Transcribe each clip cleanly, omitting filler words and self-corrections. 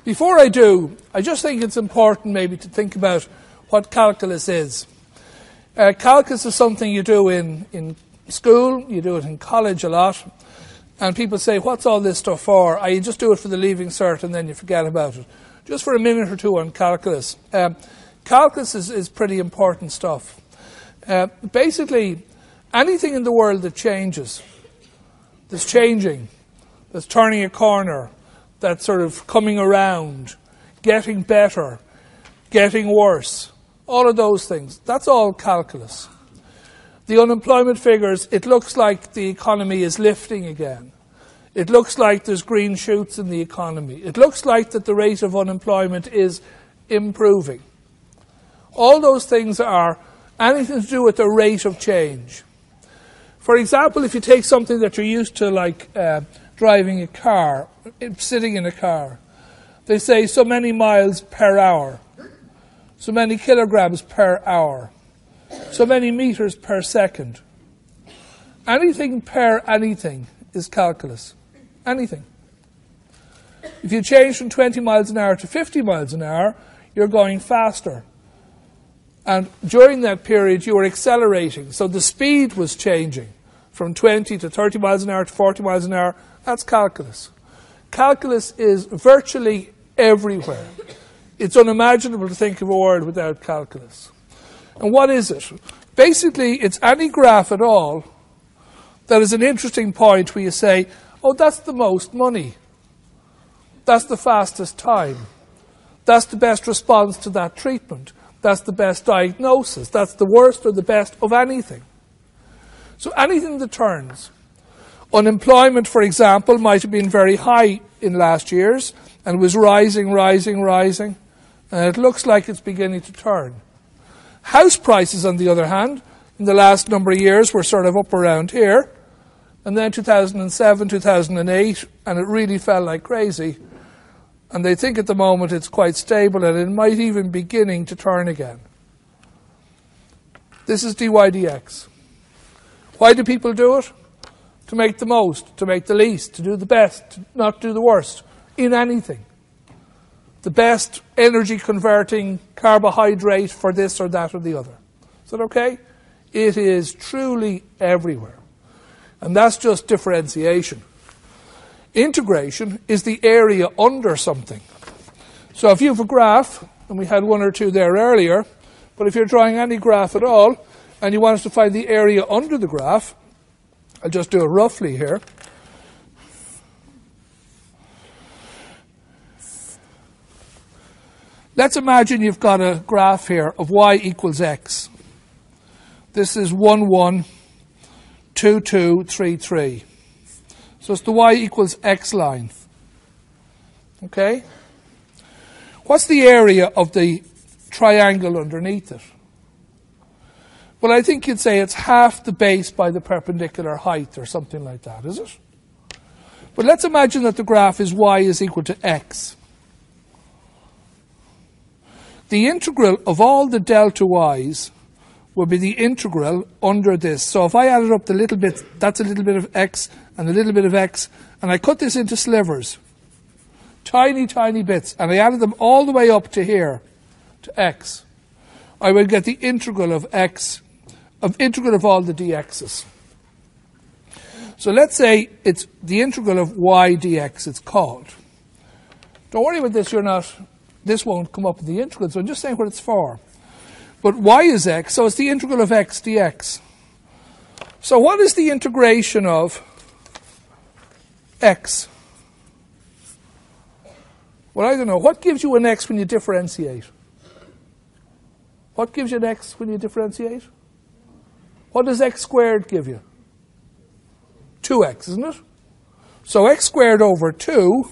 Before I do, I just think it's important maybe to think about what calculus is. Calculus is something you do in school, you do it in college a lot, and people say, what's all this stuff for? You just do it for the leaving cert and then you forget about it. Just for a minute or two on calculus. Calculus is pretty important stuff. Basically, anything in the world that changes, that's changing, that's turning a corner, that's sort of coming around, getting better, getting worse, all of those things, that's all calculus. The unemployment figures, it looks like the economy is lifting again. It looks like there's green shoots in the economy. It looks like that the rate of unemployment is improving. All those things are anything to do with the rate of change. For example, if you take something that you're used to, like driving a car, sitting in a car, they say so many miles per hour, so many kilograms per hour, so many meters per second. Anything per anything is calculus. Anything. If you change from 20 miles an hour to 50 miles an hour, you're going faster. And during that period, you were accelerating. So the speed was changing from 20 to 30 miles an hour to 40 miles an hour. That's calculus. Calculus is virtually everywhere. It's unimaginable to think of a word without calculus. And what is it? Basically, it's any graph at all that is an interesting point where you say, oh, that's the most money. That's the fastest time. That's the best response to that treatment. That's the best diagnosis. That's the worst or the best of anything. So anything that turns. Unemployment, for example, might have been very high in last year's and was rising, and it looks like it's beginning to turn. House prices, on the other hand, in the last number of years were sort of up around here, and then 2007, 2008, and it really fell like crazy. And they think at the moment it's quite stable and it might even be beginning to turn again. This is dy dx. Why do people do it? To make the most, to make the least, to do the best, to not do the worst in anything. The best energy converting carbohydrate for this or that or the other. Is that okay? It is truly everywhere. And that's just differentiation. Integration is the area under something. So if you have a graph, and we had one or two there earlier, but if you're drawing any graph at all, and you want us to find the area under the graph, I'll just do it roughly here. Let's imagine you've got a graph here of y equals x. This is 1, 1, 2, 2, 3, 3. So it's the y equals x line. Okay? What's the area of the triangle underneath it? Well, I think you'd say it's half the base by the perpendicular height or something like that, is it? But let's imagine that the graph is y is equal to x. The integral of all the delta y's will be the integral under this. So if I added up the little bits, that's a little bit of x and a little bit of x, and I cut this into slivers, tiny, tiny bits, and I added them all the way up to here, to x, I will get the integral of x, integral of all the dx's. So let's say it's the integral of y dx, it's called. Don't worry about this, this won't come up with the integral, so I'm just saying what it's for. But y is x, so it's the integral of x dx. So what is the integration of x? Well, I don't know. What gives you an x when you differentiate? What gives you an x when you differentiate? What does x squared give you? 2x, isn't it? So x squared over 2,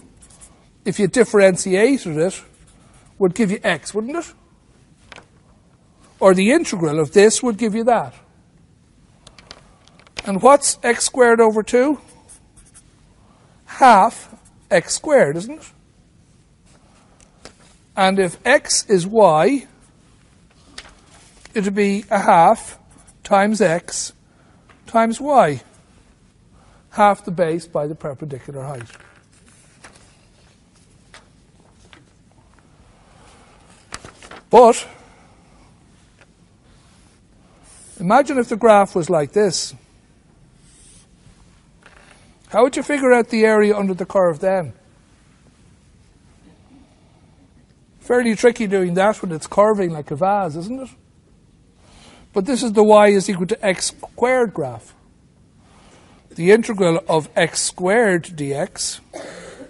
if you differentiated it, would give you x, wouldn't it? Or the integral of this would give you that. And what's x squared over 2? Half x squared, isn't it? And if x is y, it would be a half times x times y. Half the base by the perpendicular height. But imagine if the graph was like this. How would you figure out the area under the curve then? Fairly tricky doing that when it's curving like a vase, isn't it? But this is the y is equal to x squared graph. The integral of x squared dx,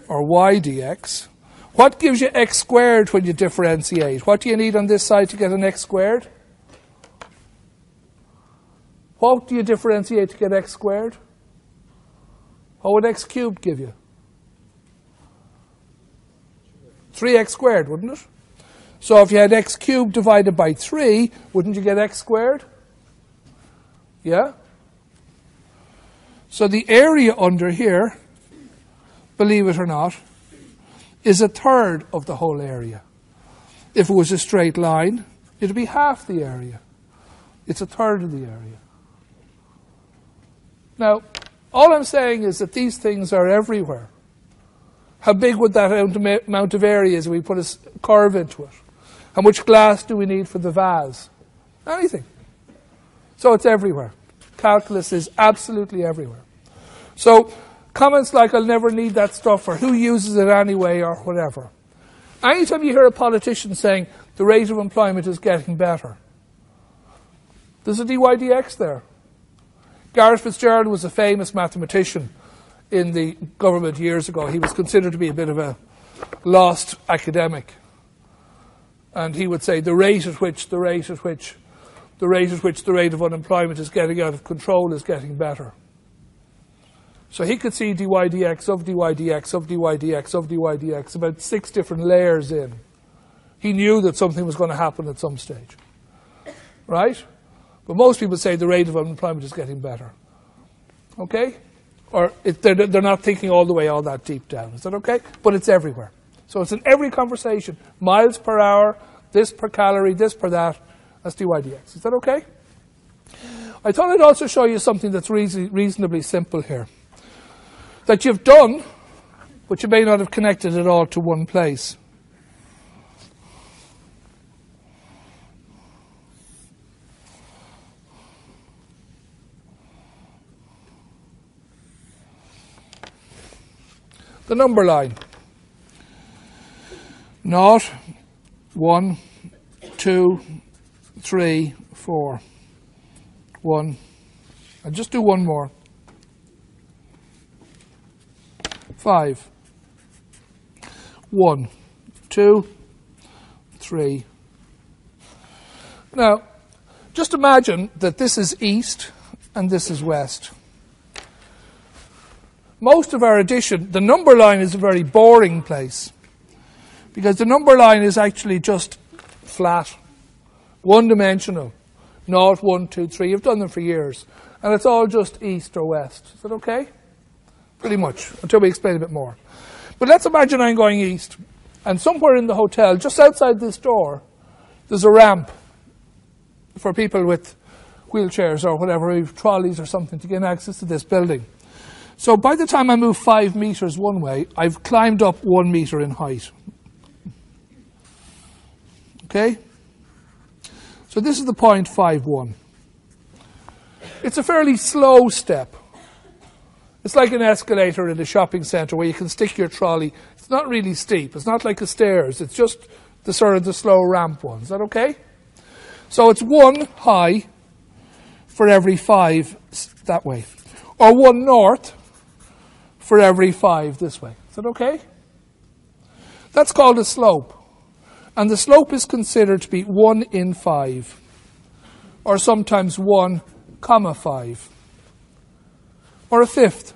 or y dx. What gives you x squared when you differentiate? What do you need on this side to get an x squared? What do you differentiate to get x squared? What would x cubed give you? 3x squared, wouldn't it? So if you had x cubed divided by 3, wouldn't you get x squared? Yeah? So the area under here, believe it or not, is a third of the whole area. If it was a straight line, it would be half the area. It's a third of the area. Now, all I'm saying is that these things are everywhere. How big would that amount of area is if we put a curve into it? How much glass do we need for the vase? Anything. So it's everywhere. Calculus is absolutely everywhere. So comments like, I'll never need that stuff, or who uses it anyway, or whatever. Anytime you hear a politician saying the rate of employment is getting better, there's a dy dx there. Gareth Fitzgerald was a famous mathematician in the government years ago. He was considered to be a bit of a lost academic. And he would say the rate at which the rate of unemployment is getting out of control is getting better. So he could see dy dx of dy dx of dy dx of dy dx about 6 different layers in. He knew that something was going to happen at some stage. Right? But most people say the rate of unemployment is getting better. Okay? Or they're not thinking all the way all that deep down. Is that okay? But it's everywhere. So it's in every conversation. Miles per hour, this per calorie, this per that. That's dy dx. Is that okay? I thought I'd also show you something that's reasonably simple here. That you've done, but you may not have connected it all to one place. The number line. 0, 1, 2, 3, 4. 1. I'll just do one more. 5. 1, 2, 3. Now, just imagine that this is east and this is west. Most of our addition, the number line is a very boring place because the number line is actually just flat, one-dimensional. 0, 1, 2, 3. You've done them for years. And it's all just east or west. Is that okay? Pretty much, until we explain a bit more. But let's imagine I'm going east, and somewhere in the hotel, just outside this door, there's a ramp for people with wheelchairs or whatever, trolleys or something, to gain access to this building. So by the time I move 5 meters one way, I've climbed up 1 meter in height. Okay? So this is the point 5-1. It's a fairly slow step. It's like an escalator in a shopping centre where you can stick your trolley. It's not really steep. It's not like a stairs. It's just the sort of the slow ramp one. Is that okay? So it's 1 high for every 5 that way. Or 1 north for every 5 this way. Is that okay? That's called a slope. And the slope is considered to be 1 in 5. Or sometimes 1, 5. Or a fifth.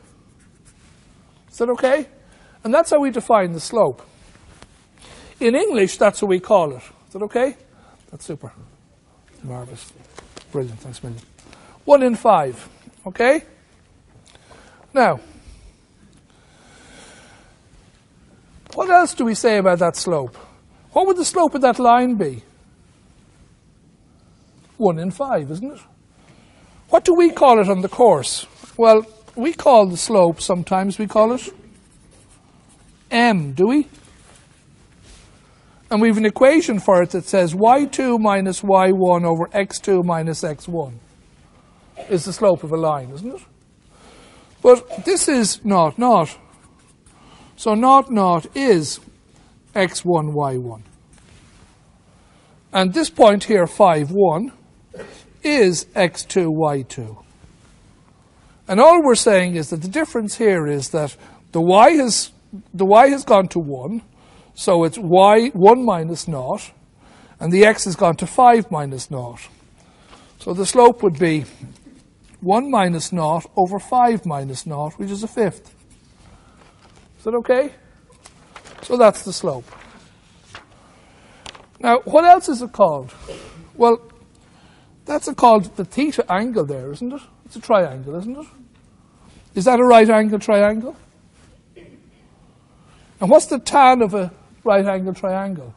Is that okay? And that's how we define the slope. In English, that's what we call it. Is that okay? That's super. Marvellous. Brilliant. Thanks a million. 1 in 5. Okay? Now, what else do we say about that slope? What would the slope of that line be? 1 in 5, isn't it? What do we call it on the course? Well, we call the slope, sometimes we call it M, do we? And we have an equation for it that says y2 minus y1 over x2 minus x1 is the slope of a line, isn't it? But this is 0, 0. So 0, 0 is x1, y1. And this point here, 5, 1, is x2, y2. And all we're saying is that the difference here is that the y has gone to 1, so it's y 1 minus 0, and the x has gone to 5 minus 0. So the slope would be 1 minus 0 over 5 minus 0, which is a fifth. Is that okay? So that's the slope. Now, what else is it called? Well, that's called the theta angle there, isn't it? It's a triangle, isn't it? Is that a right angle triangle? And what's the tan of a right angle triangle?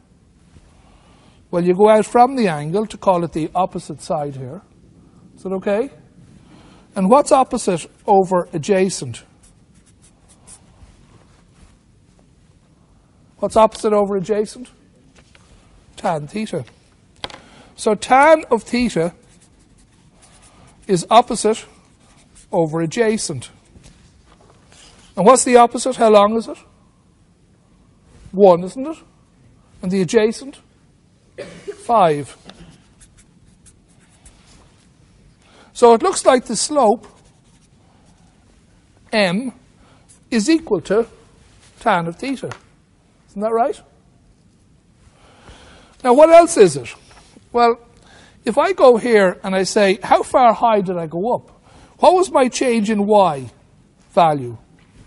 Well, you go out from the angle to call it the opposite side here. Is that okay? And what's opposite over adjacent? What's opposite over adjacent? Tan theta. So tan of theta is opposite over adjacent. And what's the opposite? How long is it? 1, isn't it? And the adjacent? 5. So it looks like the slope, m, is equal to tan of theta. Isn't that right? Now, what else is it? Well, if I go here and I say, how far high did I go up? What was my change in y value?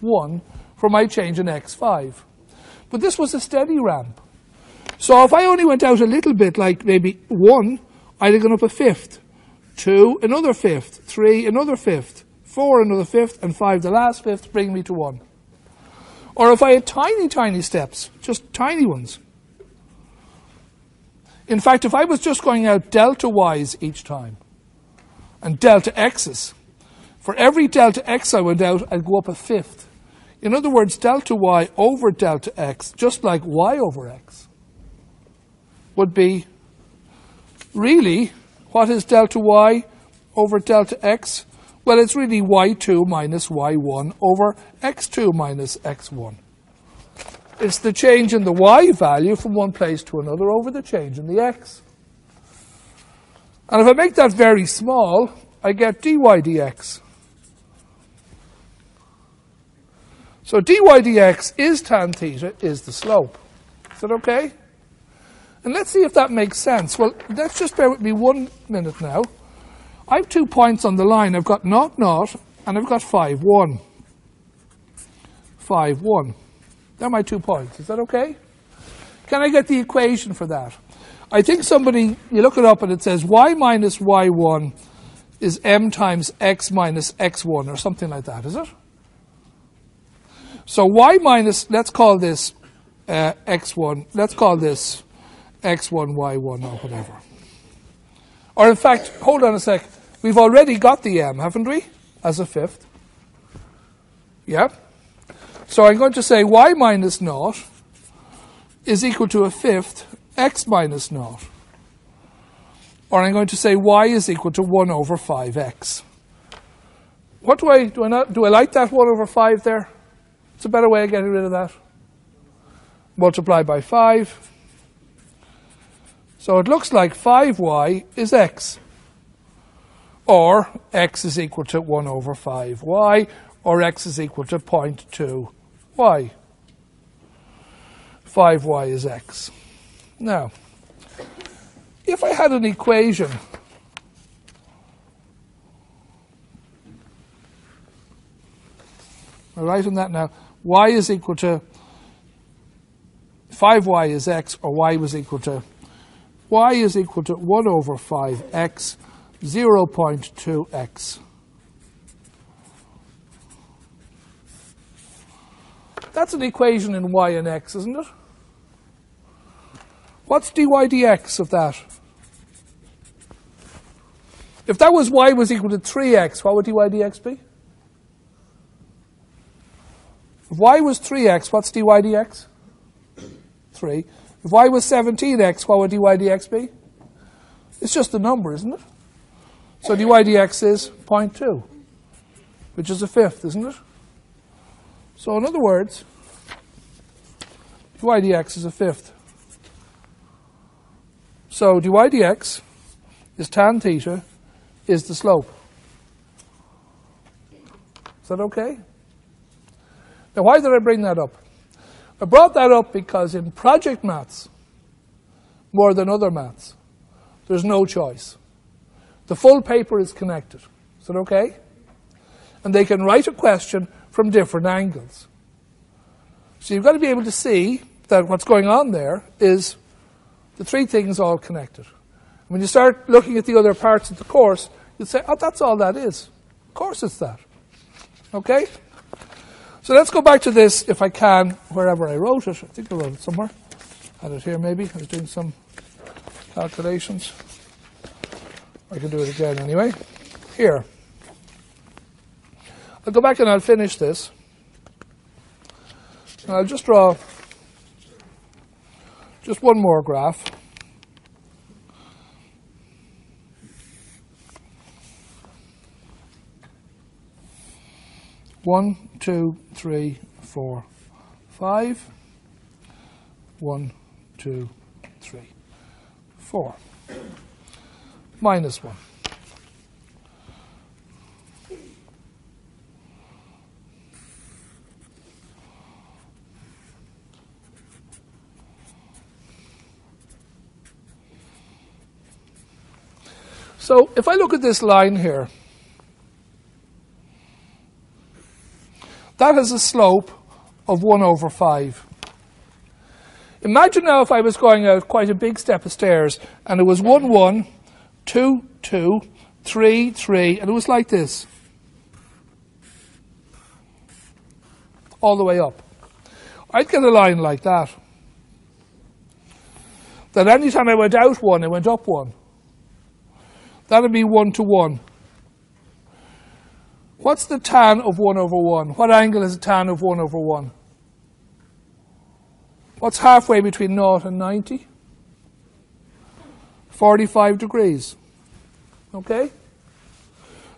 1 for my change in x, 5. But this was a steady ramp. So if I only went out a little bit, like maybe 1, I'd have gone up a fifth. 2, another fifth. 3, another fifth. 4, another fifth. And 5, the last fifth, bring me to 1. Or if I had tiny, tiny steps, just tiny ones. In fact, if I was just going out delta y's each time, and delta x's, for every delta x I went out, I'd go up a fifth. In other words, delta y over delta x, just like y over x, would be really, what is delta y over delta x? Well, it's really y2 minus y1 over x2 minus x1. It's the change in the y value from one place to another over the change in the x. And if I make that very small, I get dy dx. So dy dx is tan theta, is the slope. Is that okay? And let's see if that makes sense. Well, let's just bear with me 1 minute now. I have 2 points on the line. I've got 0, 0, and I've got 5, 1. 5, 1. They're my 2 points. Is that okay? Can I get the equation for that? I think somebody, you look it up and it says y minus y1 is m times x minus x1 or something like that, is it? So y minus, let's call this x1, let's call this x1, y1 or whatever. Or in fact, hold on a sec, we've already got the m, haven't we, as a fifth? Yeah? So I'm going to say y minus 0 is equal to a fifth x minus 0. Or I'm going to say y is equal to 1 over 5x. What do I like that 1 over 5 there? It's a better way of getting rid of that. Multiply by 5. So it looks like 5y is x. Or x is equal to 1 over 5y, or x is equal to 0.2y. 5y is x. Now, if I had an equation I'll write on that now. Y is equal to 5y is x, or y is equal to 1 over 5x, 0.2x. That's an equation in y and x, isn't it? What's dy dx of that? If that was y was equal to 3x, what would dy dx be? If y was 3x, what's dy dx? 3. If y was 17x, what would dy dx be? It's just a number, isn't it? So dy dx is 0.2, which is a fifth, isn't it? So in other words, dy dx is a fifth. So dy dx is tan theta is the slope. Is that okay? Now why did I bring that up? I brought that up because in project maths, more than other maths, there's no choice. The full paper is connected. Is that okay? And they can write a question from different angles. So you've got to be able to see that what's going on there is the three things all connected. When you start looking at the other parts of the course, you'll say, oh, that's all that is. Of course it's that. Okay? So let's go back to this, if I can, wherever I wrote it. I think I wrote it somewhere. Had it here, maybe. I was doing some calculations. I can do it again anyway. Here. I'll go back and I'll finish this. And I'll just draw just one more graph. One, two, three, four, five. 1, 2, 3, 4. Minus 1. So if I look at this line here, that has a slope of 1 over 5. Imagine now if I was going out quite a big step of stairs and it was 1, 1, 2, 2, 3, 3, and it was like this. All the way up. I'd get a line like that. That any time I went out 1, I went up 1. That would be 1 to 1. What's the tan of 1 over 1? What angle is the tan of 1 over 1? What's halfway between 0 and 90? 45 degrees. Okay?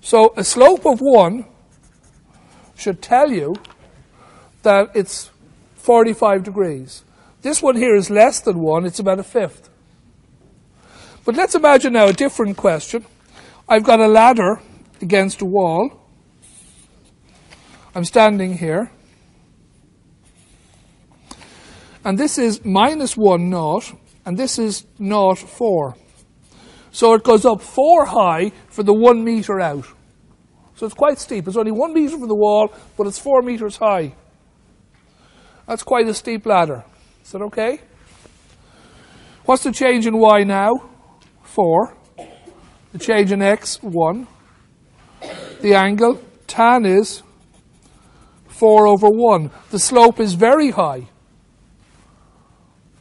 So a slope of 1 should tell you that it's 45 degrees. This one here is less than 1. It's about a fifth. But let's imagine now a different question. I've got a ladder against a wall. I'm standing here. And this is minus 1 naught, and this is naught 4. So it goes up 4 high for the 1 meter out. So it's quite steep. It's only 1 meter from the wall, but it's 4 meters high. That's quite a steep ladder. Is that okay? What's the change in y now? 4. The change in x, 1. The angle, tan is 4 over 1. The slope is very high.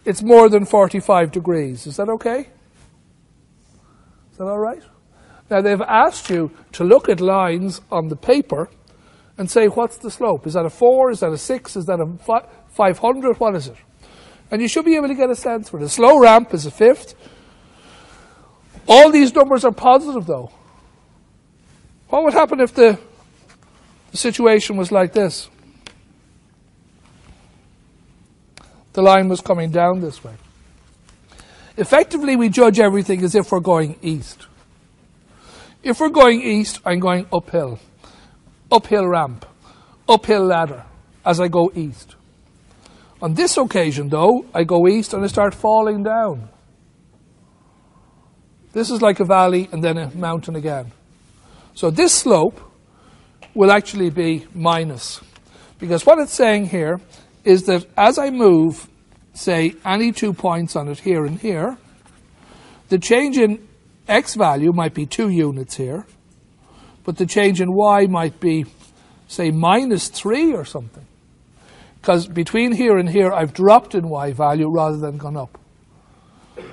It's more than 45 degrees. Is that okay? Is that all right? Now, they've asked you to look at lines on the paper and say, what's the slope? Is that a 4? Is that a 6? Is that a 500? What is it? And you should be able to get a sense for it. A slow ramp is a fifth. All these numbers are positive, though. What would happen if the situation was like this? The line was coming down this way. Effectively, we judge everything as if we're going east. If we're going east, I'm going uphill. Uphill ramp. Uphill ladder as I go east. On this occasion, though, I go east and I start falling down. This is like a valley and then a mountain again. So this slope will actually be minus. Because what it's saying here is that as I move, say, any 2 points on it here and here, the change in x value might be 2 units here, but the change in y might be, say, minus 3 or something. Because between here and here, I've dropped in y value rather than gone up.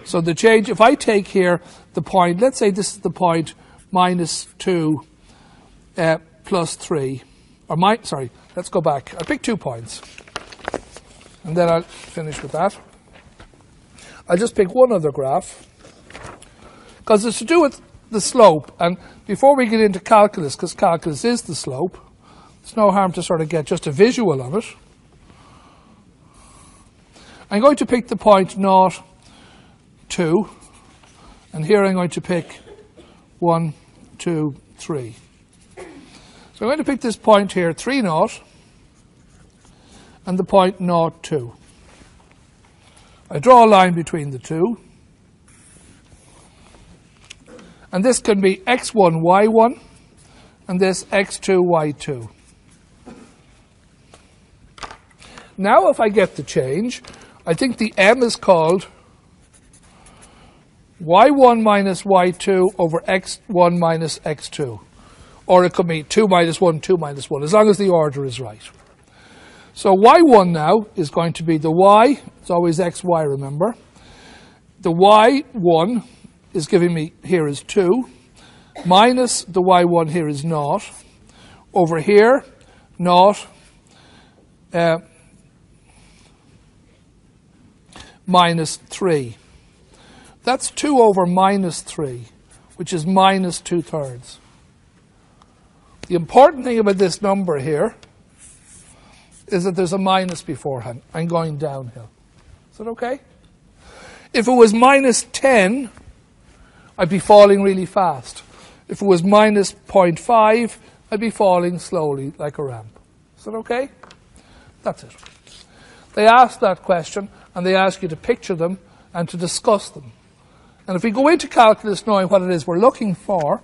So the change, if I take here the point, let's say this is the point minus 2 plus 3, or let's go back. I'll pick 2 points. And then I'll finish with that. I'll just pick one other graph, because it's to do with the slope. And before we get into calculus, because calculus is the slope, it's no harm to sort of get just a visual of it. I'm going to pick the point 0, 2, and here I'm going to pick 1, 2, 3. So I'm going to pick this point here, 3, 0, and the point 0, 2. I draw a line between the two. And this can be x1, y1, and this x2, y2. Now if I get the change, I think the m is called y1 minus y2 over x1 minus x2. Or it could be 2 minus 1, 2 minus 1, as long as the order is right. So y1 now is going to be the y, it's always xy, remember. The y1 is giving me, here is 2, minus the y1 here is 0, over here, 0, minus 3. That's 2 over minus 3, which is minus 2/3. The important thing about this number here is that there's a minus beforehand. I'm going downhill. Is that okay? If it was minus 10, I'd be falling really fast. If it was minus 0.5, I'd be falling slowly like a ramp. Is that okay? That's it. They ask that question, and they ask you to picture them and to discuss them. And if we go into calculus knowing what it is we're looking for,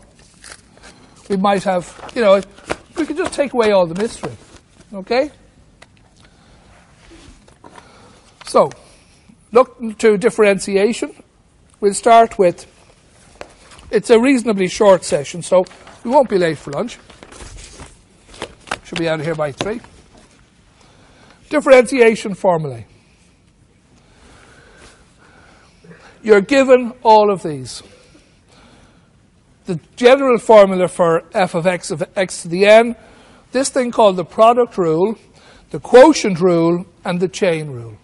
we might have, we could just take away all the mystery. Okay? So, look to differentiation. We'll start with, it's a reasonably short session, so we won't be late for lunch. Should be out of here by 3. Differentiation formulae. You're given all of these. The general formula for f of x to the n, this thing called the product rule, the quotient rule, and the chain rule.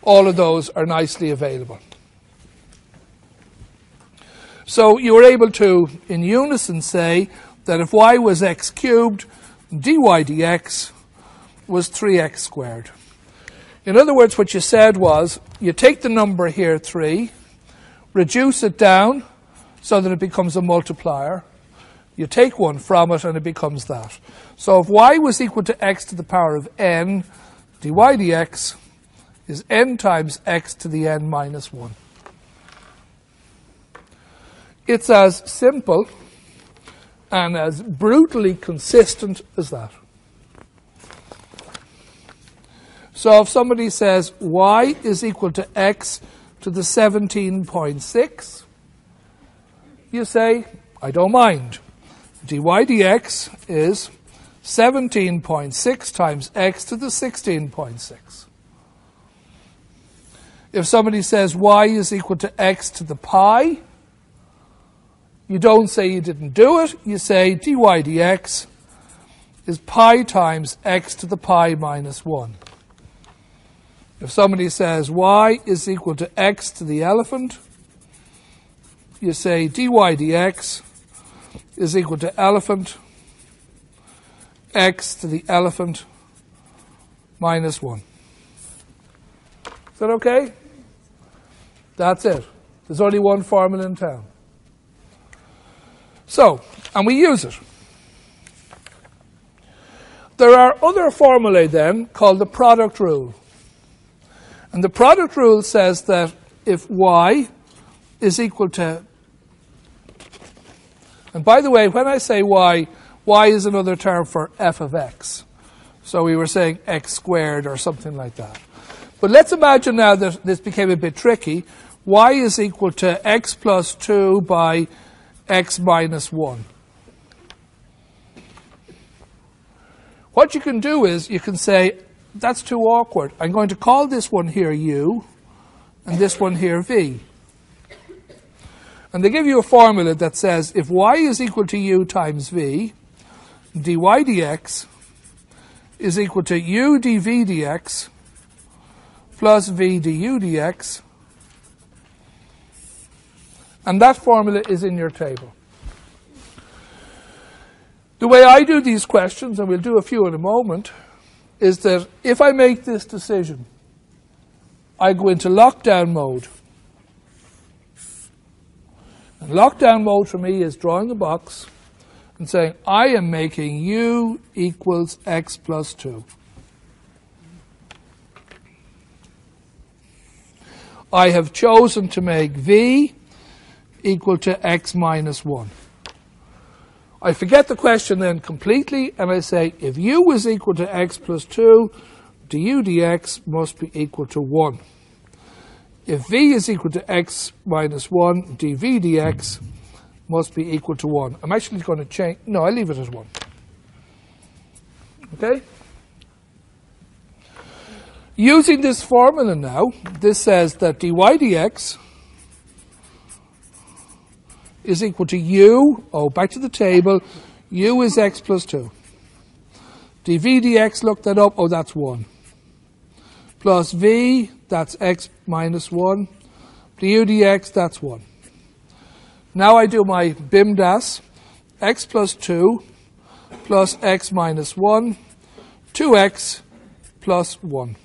All of those are nicely available. So you were able to, in unison, say that if y was x cubed, dy dx was 3x squared. In other words, what you said was, you take the number here, 3, reduce it down so that it becomes a multiplier. You take 1 from it and it becomes that. So if y was equal to x to the power of n, dy dx is n times x to the n minus 1. It's as simple and as brutally consistent as that. So if somebody says y is equal to x to the 17.6, you say, I don't mind. Dy dx is 17.6 times x to the 16.6. If somebody says y is equal to x to the pi, you don't say you didn't do it. You say dy dx is pi times x to the pi minus 1. If somebody says y is equal to x to the elephant, you say dy dx is equal to elephant x to the elephant minus 1. Is that okay? That's it. There's only one formula in town. So, and we use it. There are other formulae then called the product rule. And the product rule says that if y is equal to, and by the way, when I say y is another term for f of x. So we were saying x squared or something like that. But let's imagine now that this became a bit tricky. Y is equal to x plus 2 by x minus 1. What you can do is you can say, that's too awkward. I'm going to call this one here u and this one here v. And they give you a formula that says if y is equal to u times v, dy dx is equal to u dv dx plus v du dx And that formula is in your table. The way I do these questions, and we'll do a few in a moment, is that if I make this decision, I go into lockdown mode. And lockdown mode for me is drawing a box and saying, I am making u equals x plus 2. I have chosen to make v equal to x minus 1. I forget the question then completely, and I say, if u is equal to x plus 2, du dx must be equal to 1. If v is equal to x minus 1, dv dx must be equal to 1. I'm actually going to change. No, I leave it as 1. Okay? Using this formula now, this says that dy dx is equal to u, back to the table, u is x plus 2. dv dx, look that up, that's 1. Plus v, that's x minus 1. du dx, that's 1. Now I do my BIMDAS, x plus 2 plus x minus 1, 2x plus 1.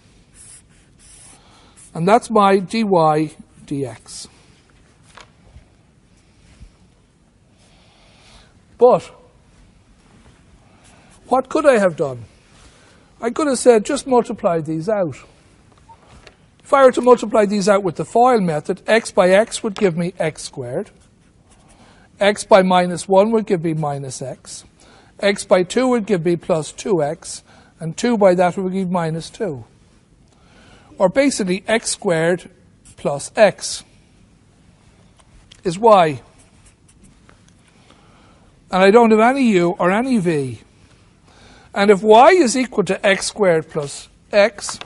And that's my dy dx. But what could I have done? I could have said, just multiply these out. If I were to multiply these out with the FOIL method, x by x would give me x squared. X by minus 1 would give me minus x. X by 2 would give me plus 2x. And 2 by that would give minus 2. Or basically, x squared plus x is y. And I don't have any u or any v. And if y is equal to x squared plus x,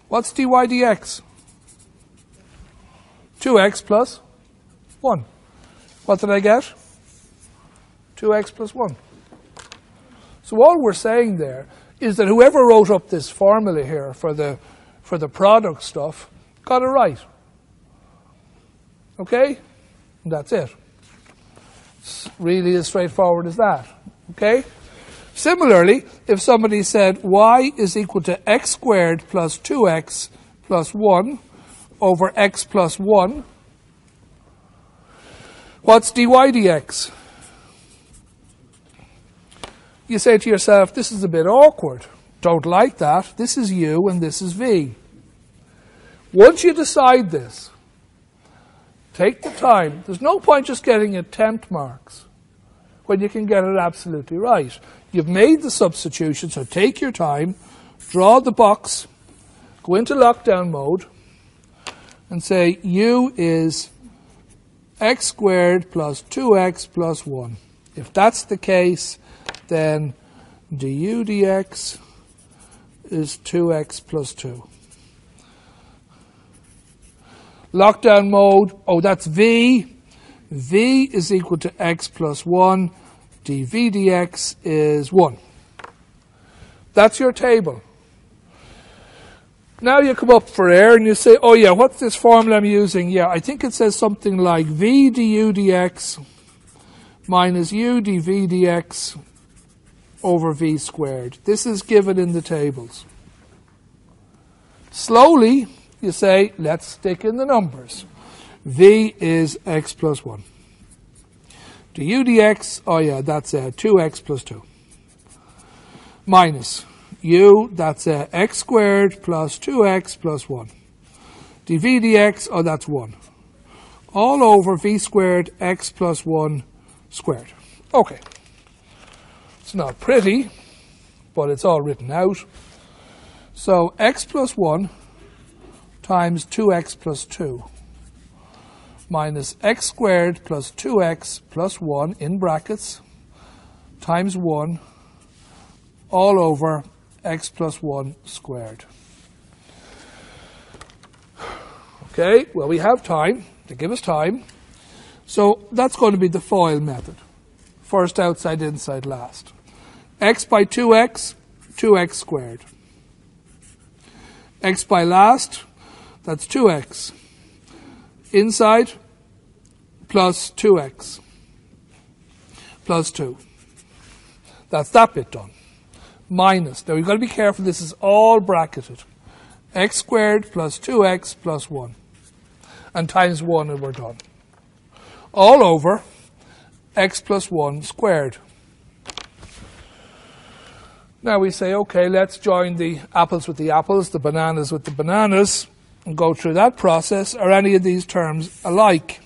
what's dy dx? 2x plus 1. What did I get? 2x plus 1. So all we're saying there is that whoever wrote up this formula here for the product stuff got it right. Okay? And that's it. It's really as straightforward as that. Okay? Similarly, if somebody said y is equal to x squared plus 2x plus 1 over x plus 1, what's dy dx? You say to yourself, this is a bit awkward. Don't like that. This is u and this is v. Once you decide this, take the time. There's no point just getting attempt marks when you can get it absolutely right. You've made the substitution, so take your time, draw the box, go into lockdown mode, and say u is x squared plus 2x plus 1. If that's the case, then du dx is 2x plus 2. Lockdown mode, that's v. v is equal to x plus 1. dv dx is 1. That's your table. Now you come up for air and you say, oh yeah, what's this formula I'm using? Yeah, I think it says something like v du dx minus u dv dx over v squared. This is given in the tables. Slowly, you say, let's stick in the numbers. v is x plus 1. du dx, that's 2x plus 2. Minus u, that's x squared plus 2x plus 1. dv dx, that's 1. All over v squared x plus 1 squared. Okay. It's not pretty, but it's all written out. So x plus 1 times 2x plus 2 minus x squared plus 2x plus 1 in brackets times 1 all over x plus 1 squared. Okay, well, we have time. They give us time. So that's going to be the FOIL method. First outside, inside, last. X by 2x, 2x squared. X by last, That's 2x. Inside, plus 2x, plus 2. That's that bit done. Minus. Now, we've got to be careful. This is all bracketed. X squared plus 2x plus 1. And times 1, and we're done. All over x plus 1 squared. Now we say, okay, let's join the apples with the apples, the bananas with the bananas, and go through that process. Are any of these terms alike?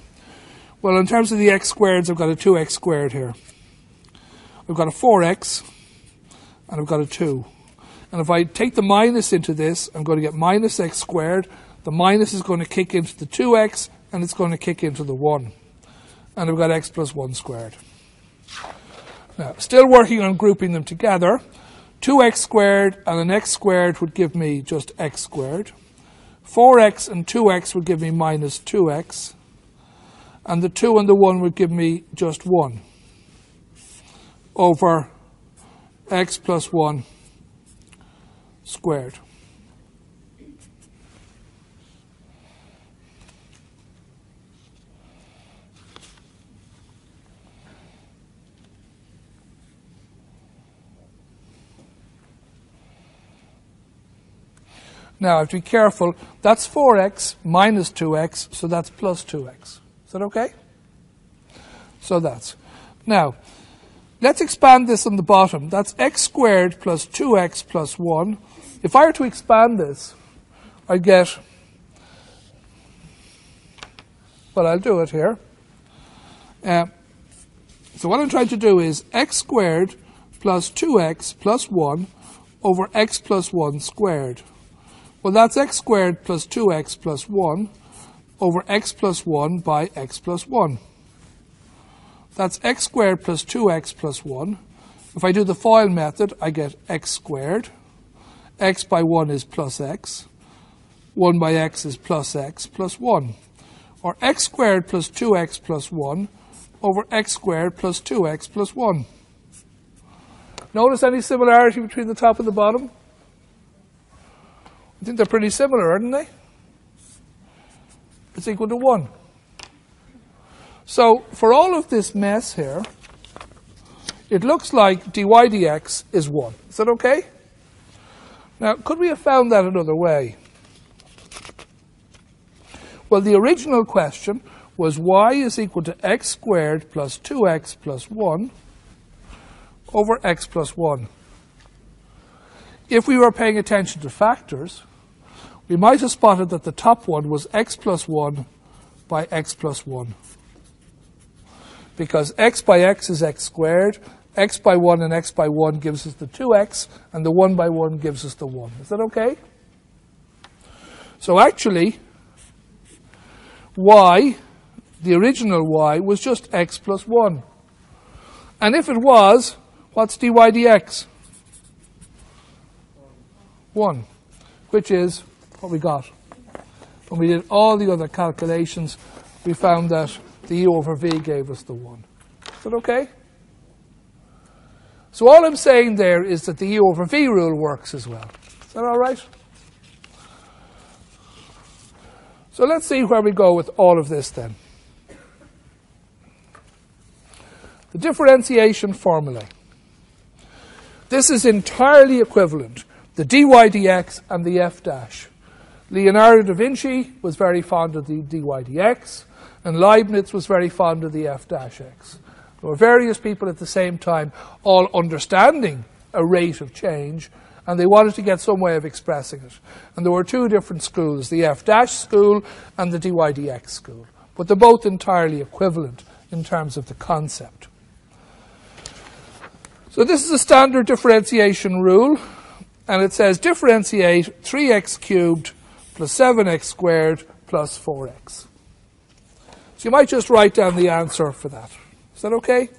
Well, in terms of the x squareds, I've got a 2x squared here. I've got a 4x, and I've got a 2. And if I take the minus into this, I'm going to get minus x squared. The minus is going to kick into the 2x, and it's going to kick into the 1. And I've got x plus 1 squared. Now, still working on grouping them together. 2x squared and an x squared would give me just x squared. 4x and 2x would give me minus 2x. And the 2 and the 1 would give me just 1 over x plus 1 squared. Now, I have to be careful. That's 4x minus 2x, so that's plus 2x. Is that okay? So that's. Now, let's expand this on the bottom. That's x squared plus 2x plus 1. If I were to expand this, I get, well, I'll do it here. So what I'm trying to do is x squared plus 2x plus 1 over x plus 1 squared. Well, that's x squared plus 2x plus 1 over x plus 1 by x plus 1. That's x squared plus 2x plus 1. If I do the FOIL method, I get x squared. X by 1 is plus x. 1 by x is plus x plus 1. Or x squared plus 2x plus 1 over x squared plus 2x plus 1. Notice any similarity between the top and the bottom? I think they're pretty similar, aren't they? It's equal to 1. So for all of this mess here, it looks like dy dx is 1. Is that okay? Now, could we have found that another way? Well, the original question was y is equal to x squared plus 2x plus 1 over x plus 1. If we were paying attention to factors, we might have spotted that the top one was x plus 1 by x plus 1. Because x by x is x squared, x by 1 and x by 1 gives us the 2x, and the 1 by 1 gives us the 1. Is that okay? So actually, y, the original y, was just x plus 1. And if it was, what's dy dx? 1, which is what we got. When we did all the other calculations, we found that the e over v gave us the 1. Is that okay? So all I'm saying there is that the e over v rule works as well. Is that all right? So let's see where we go with all of this then. The differentiation formulae. This is entirely equivalent. The dy dx and the f dash. Leonardo da Vinci was very fond of the dy dx, and Leibniz was very fond of the f dash x. There were various people at the same time all understanding a rate of change, and they wanted to get some way of expressing it. And there were two different schools, the f dash school and the dy dx school. But they're both entirely equivalent in terms of the concept. So this is a standard differentiation rule, and it says differentiate 3x cubed plus 7x squared plus 4x. So you might just write down the answer for that. Is that okay?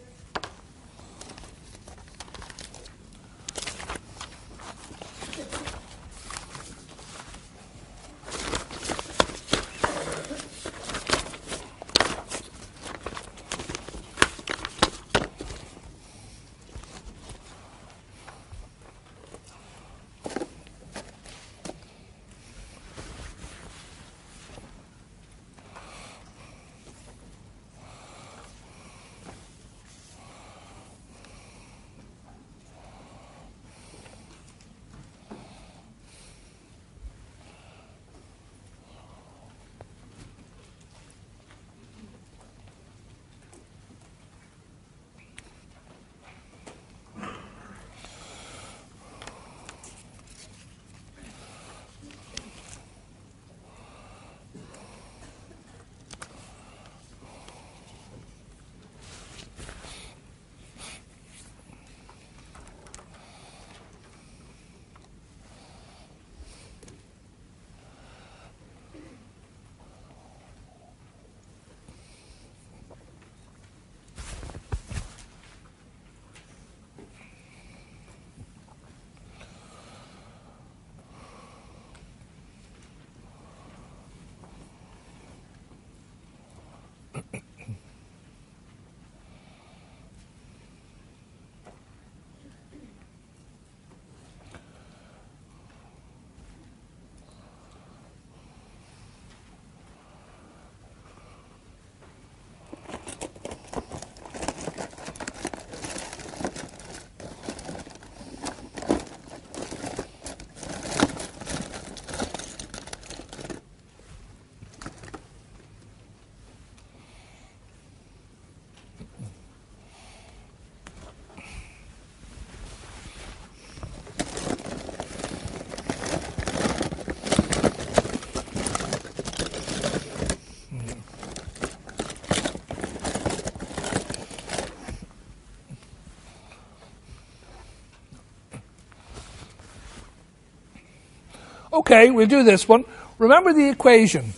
Okay, we'll do this one. Remember the equation.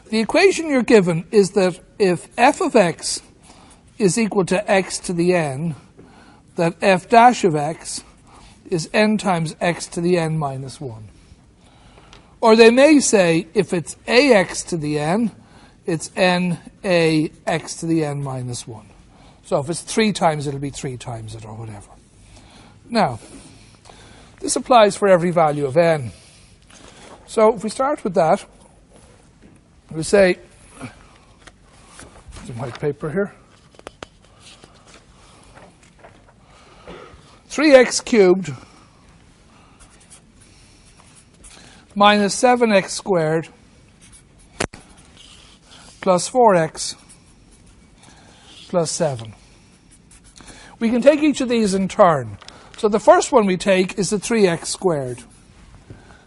The equation you're given is that if f of x is equal to x to the n, that f dash of x is n times x to the n minus 1. Or they may say if it's ax to the n, it's n a x to the n minus 1. So if it's 3 times, it'll be 3 times it or whatever. Now, this applies for every value of n. So if we start with that, we say, some white paper here, 3x cubed minus 7x squared plus 4x plus 7. We can take each of these in turn. So the first one we take is the 3x squared.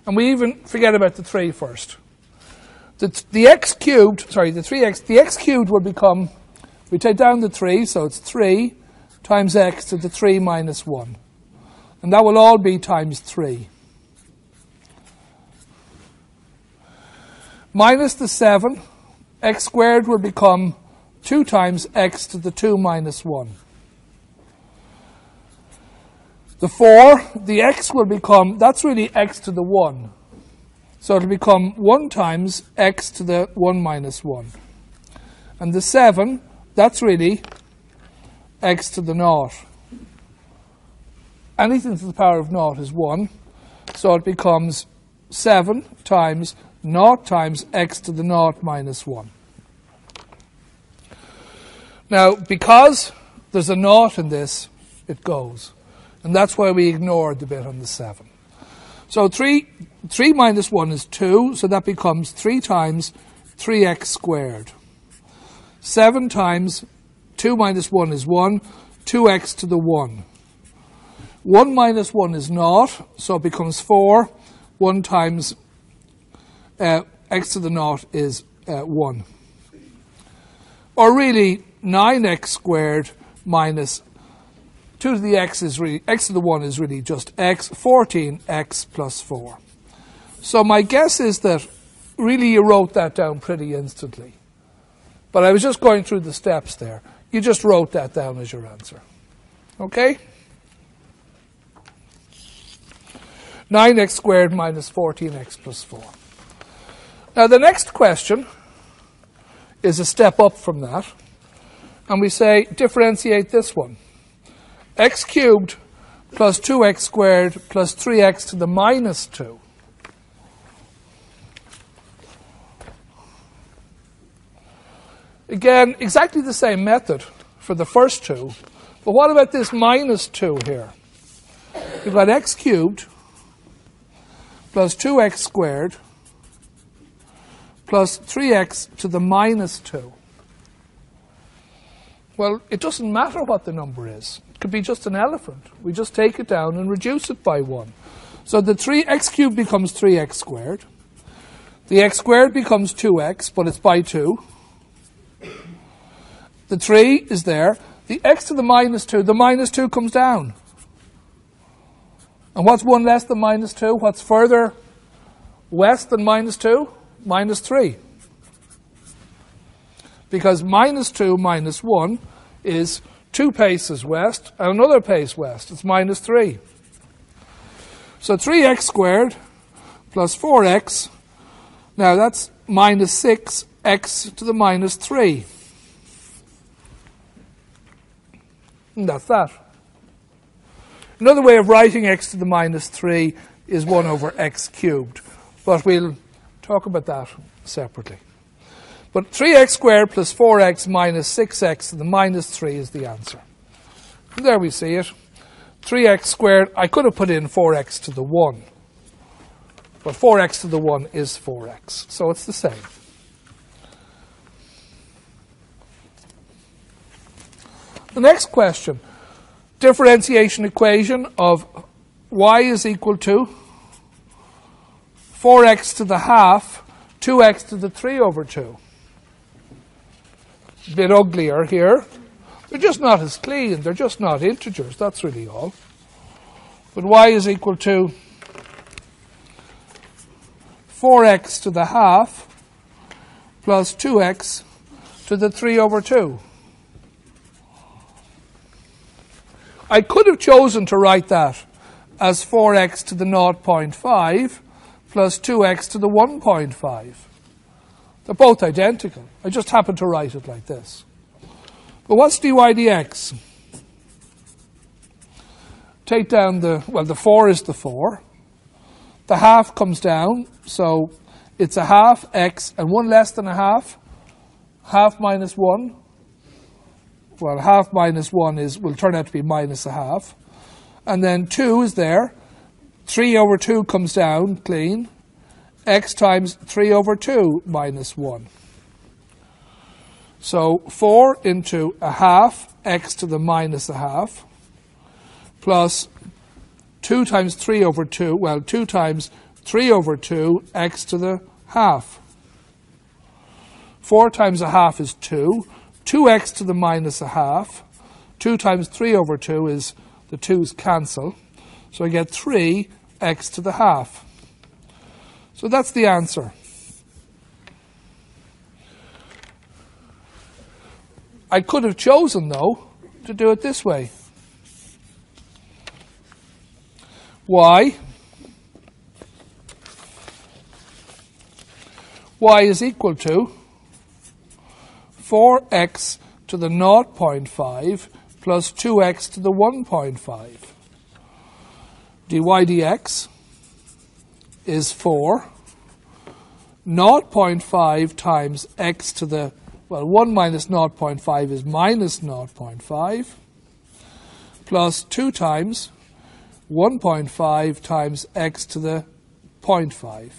And we even forget about the 3 first. The x cubed, sorry, the 3x, the x cubed will become, we take down the 3, so it's 3 times x to the 3 minus 1. And that will all be times 3. Minus the 7, x squared will become 2 times x to the 2 minus 1. The 4, the x will become, that's really x to the 1. So it'll become 1 times x to the 1 minus 1. And the 7, that's really x to the 0. Anything to the power of 0 is 1. So it becomes 7 times 0 times x to the 0 minus 1. Now, because there's a 0 in this, it goes. And that's why we ignored the bit on the 7. So 3 minus 1 is 2, so that becomes 3 times 3x squared. 7 times 2 minus 1 is 1, 2x to the 1. 1 minus 1 is 0, so it becomes 4. 1 times x to the 0 is 1. Or really, 9x squared minus 2 to the x is really, x to the 1 is really just x, 14x plus 4. So my guess is that really you wrote that down pretty instantly. But I was just going through the steps there. You just wrote that down as your answer. Okay? 9x squared minus 14x plus 4. Now the next question is a step up from that. And we say differentiate this one. X cubed plus 2x squared plus 3x to the minus 2. Again, exactly the same method for the first two. But what about this minus 2 here? We've got x cubed plus 2x squared plus 3x to the minus 2. Well, it doesn't matter what the number is. It could be just an elephant. We just take it down and reduce it by 1. So the 3x cubed becomes 3x squared. The x squared becomes 2x, but it's by 2. The 3 is there. The x to the minus 2 comes down. And what's 1 less than minus 2? What's further west than minus 2? Minus 3. Because minus 2 minus 1 is 2 paces west and another pace west. It's minus 3. So 3x squared plus 4x, now that's minus 6x to the minus 3. And that's that. Another way of writing x to the minus 3 is 1 over x cubed. But we'll talk about that separately. But 3x squared plus 4x minus 6x to the minus 3 is the answer. And there we see it. 3x squared, I could have put in 4x to the 1. But 4x to the 1 is 4x. So it's the same. The next question. Differentiation equation of y is equal to 4x to the half, 2x to the 3 over 2. A bit uglier here. They're just not as clean. They're just not integers. That's really all. But y is equal to 4x to the half plus 2x to the 3 over 2. I could have chosen to write that as 4x to the 0.5 plus 2x to the 1.5. They're both identical. I just happen to write it like this. But what's dy dx? Take down the 4 is the 4. The half comes down, so it's a half x and 1 less than a half. Half minus 1. Well, half minus 1 will turn out to be minus a half. And then 2 is there. 3 over 2 comes down clean. X times 3 over 2 minus 1. So 4 into a half x to the minus a half plus 2 times 3 over 2, 2 times 3 over 2 x to the half. 4 times a half is 2. 2x to the minus a half. 2 times 3 over 2 is the 2's cancel. So I get 3x to the half. So that's the answer. I could have chosen, though, to do it this way. Y is equal to 4x to the 0.5 plus 2x to the 1.5. dy dx is 4. 0.5 times x to the, 1 minus 0.5 is minus 0.5 plus 2 times 1.5 times x to the 0.5.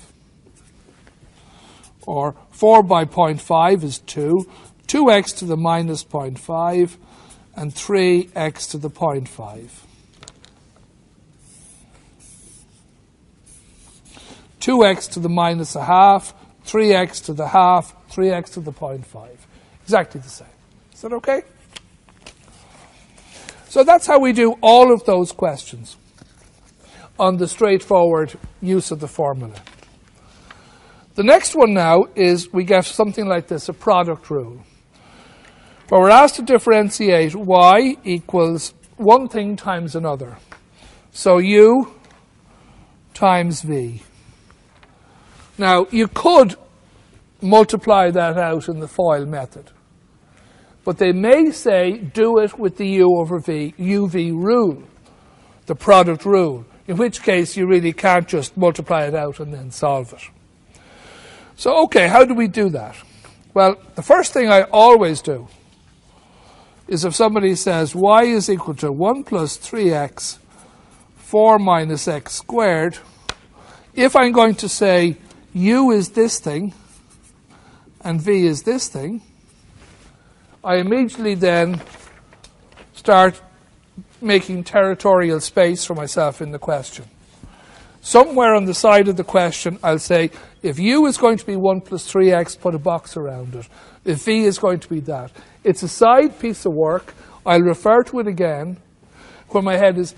Or 4 by 0.5 is 2. 2x to the minus 0.5 and 3x to the 0.5. 2x to the minus a half, 3x to the half, 3x to the 0.5. Exactly the same. Is that okay? So that's how we do all of those questions on the straightforward use of the formula. The next one now is we get something like this, a product rule, where we're asked to differentiate y equals one thing times another. So u times v. Now, you could multiply that out in the FOIL method, but they may say do it with the u over v, uv rule, the product rule, in which case you really can't just multiply it out and then solve it. So, okay, how do we do that? Well, the first thing I always do is if somebody says y is equal to 1 plus 3x, 4 minus x squared, if I'm going to say u is this thing and v is this thing, I immediately then start making territorial space for myself in the question. Somewhere on the side of the question, I'll say, if u is going to be 1 plus 3x, put a box around it. If v is going to be that. It's a side piece of work. I'll refer to it again when my head is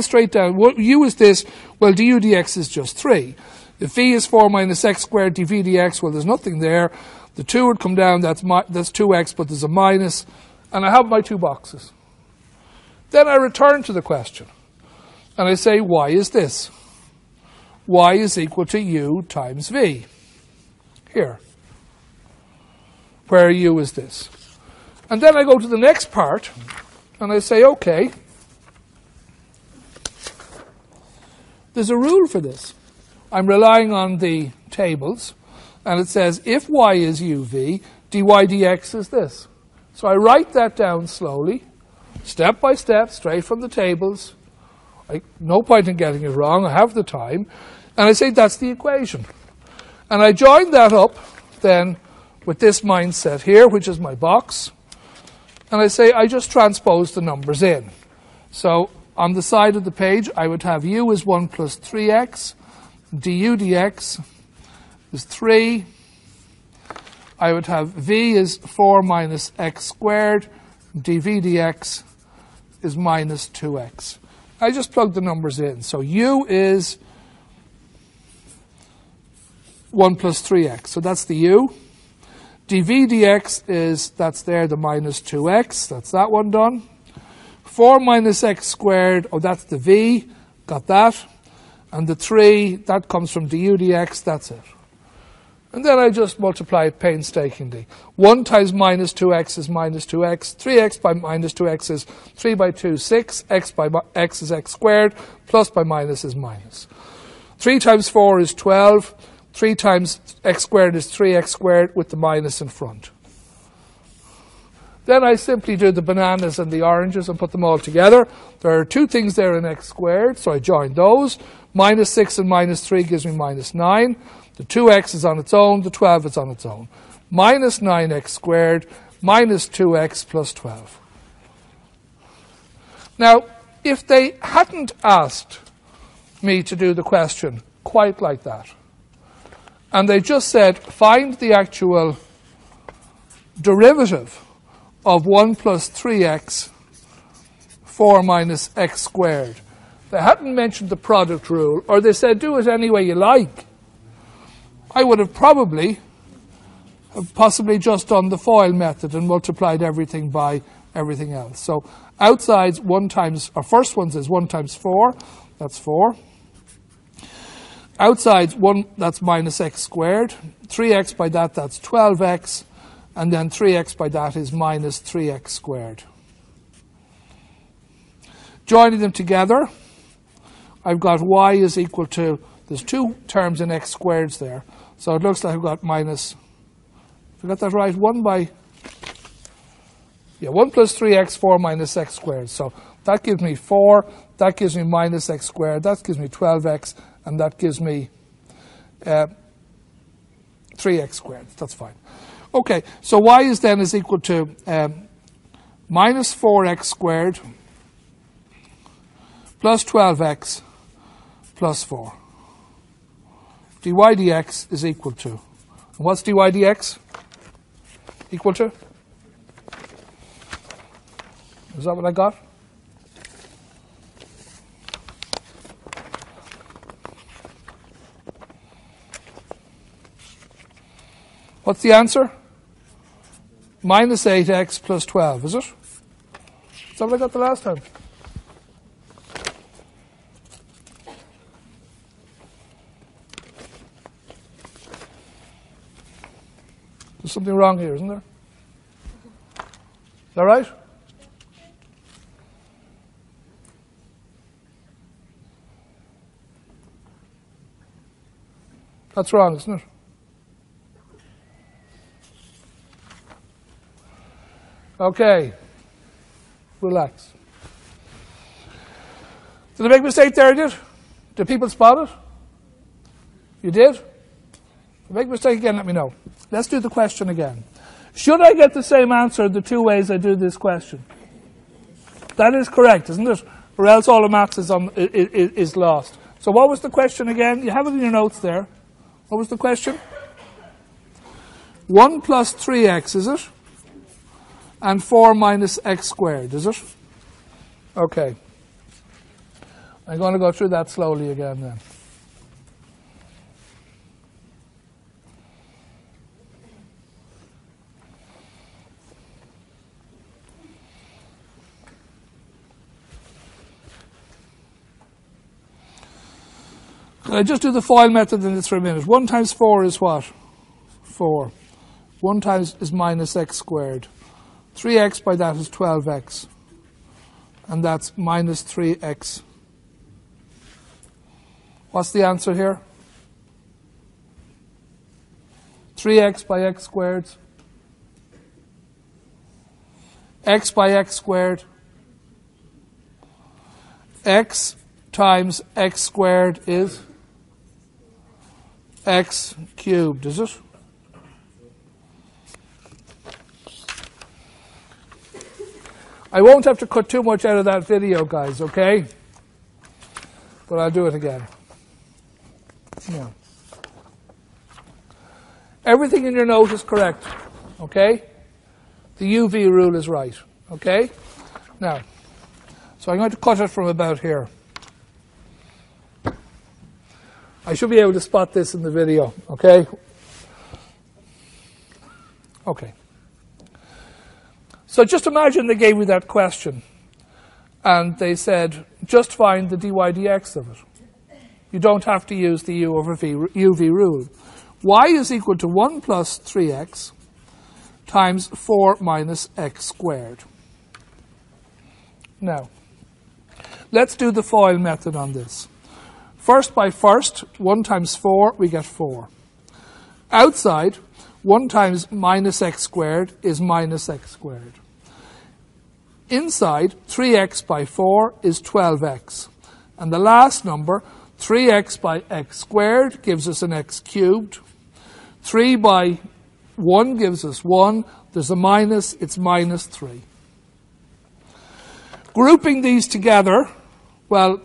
straight down. What u is this? Well, du dx is just 3. If v is 4 minus x squared dv dx, well, there's nothing there. The 2 would come down, that's 2x, but there's a minus. And I have my two boxes. Then I return to the question. And I say, y is this? Y is equal to u times v. Here. Where u is this. And then I go to the next part, and I say, okay, there's a rule for this. I'm relying on the tables, and it says if y is uv, dy dx is this. So I write that down slowly, step by step, straight from the tables. No point in getting it wrong, I have the time. And I say that's the equation. And I join that up then with this mindset here, which is my box. And I say I just transpose the numbers in. So on the side of the page, I would have u is 1 plus 3x, du dx is 3. I would have v is 4 minus x squared, dv dx is minus 2x. I just plug the numbers in. So u is 1 plus 3x. So that's the u. dv dx is, that's there, the minus 2x. That's that one done. 4 minus x squared, oh, that's the v. Got that. And the 3, that comes from du dx. That's it. And then I just multiply it painstakingly. 1 times minus 2x is minus 2x. 3x by minus 2x is 3 by 2, 6. X by x is x squared. Plus by minus is minus. 3 times 4 is 12. 3 times x squared is 3x squared with the minus in front. Then I simply do the bananas and the oranges and put them all together. There are 2 things there in x squared, so I join those. Minus 6 and minus 3 gives me minus 9. The 2x is on its own, the 12 is on its own. Minus 9x squared minus 2x plus 12. Now, if they hadn't asked me to do the question quite like that, and they just said, find the actual derivative of 1 plus 3x 4 minus x squared, they hadn't mentioned the product rule, or they said, do it any way you like, I would have possibly just done the FOIL method and multiplied everything by everything else. So outside's 1 times, or first one's is 1 times 4, that's 4. Outside's 1, that's minus x squared. 3x by that, that's 12x. And then 3x by that is minus 3x squared. Joining them together, I've got y is equal to, there's 2 terms in x squareds there. So it looks like I've got minus, if I got that right, 1 plus 3x, 4 minus x squared. So that gives me 4, that gives me minus x squared, that gives me 12x, and that gives me 3x squared. That's fine. Okay, so y is equal to minus 4x squared plus 12x plus 4. dy dx is equal to, and what's dy dx equal to? Is that what I got? What's the answer? Minus 8x plus 12, is it? Is that what I got the last time? There's something wrong here, isn't there? Is that right? That's wrong, isn't it? Okay. Relax. Did I make a mistake there, did? Did people spot it? You did? If I make a mistake again, let me know. Let's do the question again. Should I get the same answer the 2 ways I do this question? That is correct, isn't it? Or else all the maths is lost. So what was the question again? You have it in your notes there. What was the question? 1 plus 3x, is it? And 4 minus x squared, is it? Okay. I'm going to go through that slowly again then. I just do the FOIL method in this for a minute. 1 times 4 is what? 4. 1 times is minus x squared. 3x by that is 12x. And that's minus 3x. What's the answer here? 3x by x squared. X by x squared. X times x squared is x cubed, is it? I won't have to cut too much out of that video, guys, okay? But I'll do it again. Yeah. Everything in your note is correct, okay? The UV rule is right, okay? Now, so I'm going to cut it from about here. I I should be able to spot this in the video, okay? Okay. So just imagine they gave you that question and they said, just find the dy dx of it. You don't have to use the u over uv rule. Y is equal to 1 plus 3x times 4 minus x squared. Now, let's do the FOIL method on this. First by first, 1 times 4, we get 4. Outside, 1 times minus x squared is minus x squared. Inside, 3x by 4 is 12x. And the last number, 3x by x squared, gives us an x cubed. 3 by 1 gives us 1. There's a minus, it's minus 3. Grouping these together, well,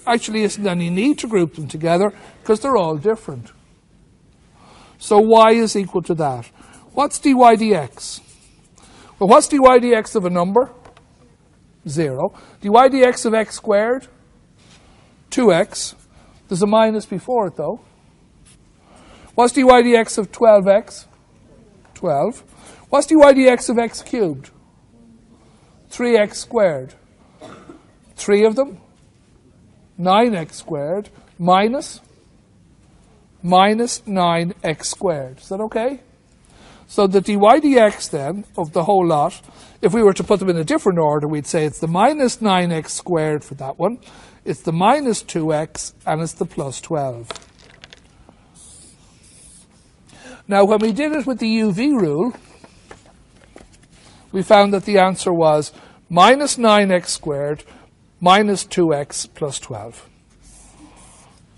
actually isn't any need to group them together because they're all different. So y is equal to that. What's dy dx? Well, what's dy dx of a number? 0. dy dx of x squared? 2x. There's a minus before it, though. What's dy dx of 12x? 12. What's dy dx of x cubed? 3x squared. 3 of them. 9x squared minus 9x squared. Is that okay? So the dy dx then of the whole lot, if we were to put them in a different order, we'd say it's the minus 9x squared for that one, it's the minus 2x, and it's the plus 12. Now, when we did it with the UV rule, we found that the answer was minus 9x squared minus 2x plus 12.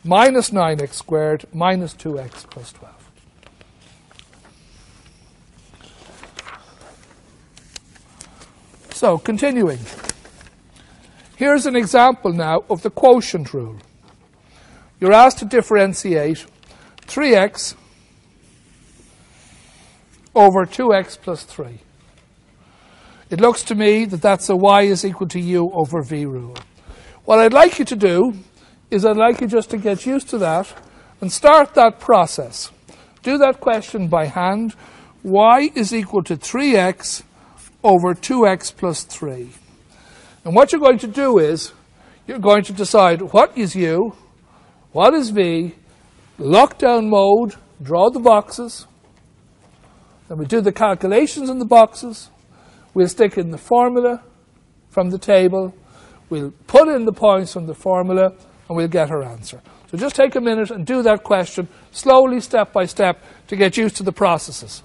Minus 9x squared minus 2x plus 12. So, continuing. Here's an example now of the quotient rule. You're asked to differentiate 3x over 2x plus 3. It looks to me that that's a y is equal to u over v rule. What I'd like you to do is I'd like you just to get used to that and start that process. Do that question by hand. Y is equal to 3x over 2x plus 3. And what you're going to do is you're going to decide what is u, what is v, lockdown mode, draw the boxes. Then we do the calculations in the boxes. We'll stick in the formula from the table. We'll put in the points from the formula, and we'll get our answer. So just take a minute and do that question slowly, step by step, to get used to the processes.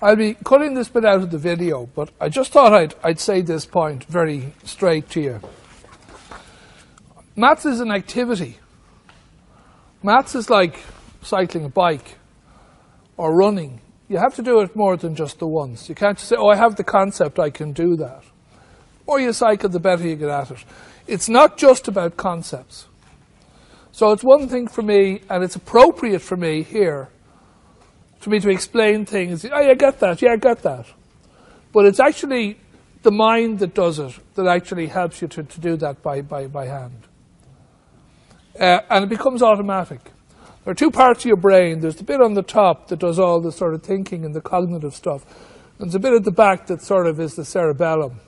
I'll be cutting this bit out of the video, but I just thought I'd say this point very straight to you. Maths is an activity. Maths is like cycling a bike or running. You have to do it more than just the once. You can't just say, oh, I have the concept, I can do that. The more you cycle, the better you get at it. It's not just about concepts. So it's one thing for me, and it's appropriate for me here, for me to explain things. Oh, yeah, I get that. Yeah, I get that. But it's actually the mind that does it that actually helps you to do that by hand. And it becomes automatic. There are two parts of your brain. There's the bit on the top that does all the sort of thinking and the cognitive stuff. And there's a bit at the back that sort of is the cerebellum.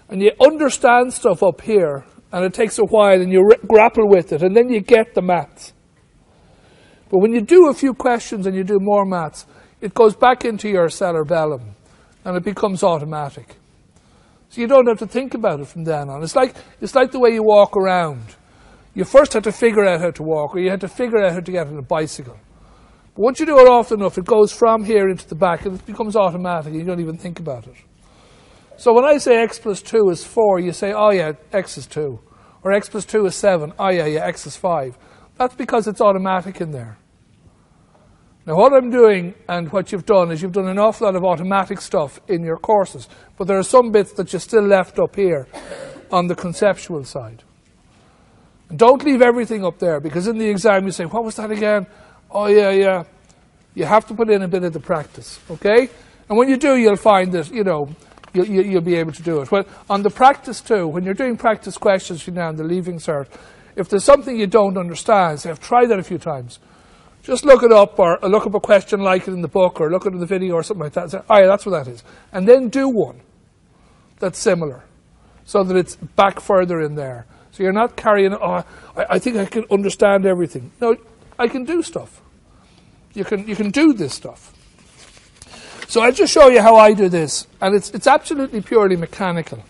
And you understand stuff up here, and it takes a while, and you grapple with it, and then you get the maths. But when you do a few questions and you do more maths, it goes back into your cerebellum, and it becomes automatic. So you don't have to think about it from then on. It's like the way you walk around. You first had to figure out how to walk, or you had to figure out how to get on a bicycle. But once you do it often enough, it goes from here into the back, and it becomes automatic. You don't even think about it. So when I say x plus 2 is 4, you say, oh yeah, x is 2. Or x plus 2 is 7. Oh yeah, x is 5. That's because it's automatic in there. Now what I'm doing, and what you've done, is you've done an awful lot of automatic stuff in your courses. But there are some bits that you still left up here on the conceptual side. Don't leave everything up there, because in the exam you say, what was that again? Oh, yeah. You have to put in a bit of the practice, okay? And when you do, you'll find that, you'll be able to do it. Well, on the practice too, when you're doing practice questions now in the Leaving Cert, if there's something you don't understand, say, I've tried that a few times. Just look it up, or look up a question like it in the book, or look it in the video, or something like that, and say, oh yeah, that's what that is. And then do one that's similar, so that it's back further in there. So you're not carrying, I think I can understand everything. No, I can do stuff. You can do this stuff. So I'll just show you how I do this. And it's absolutely purely mechanical.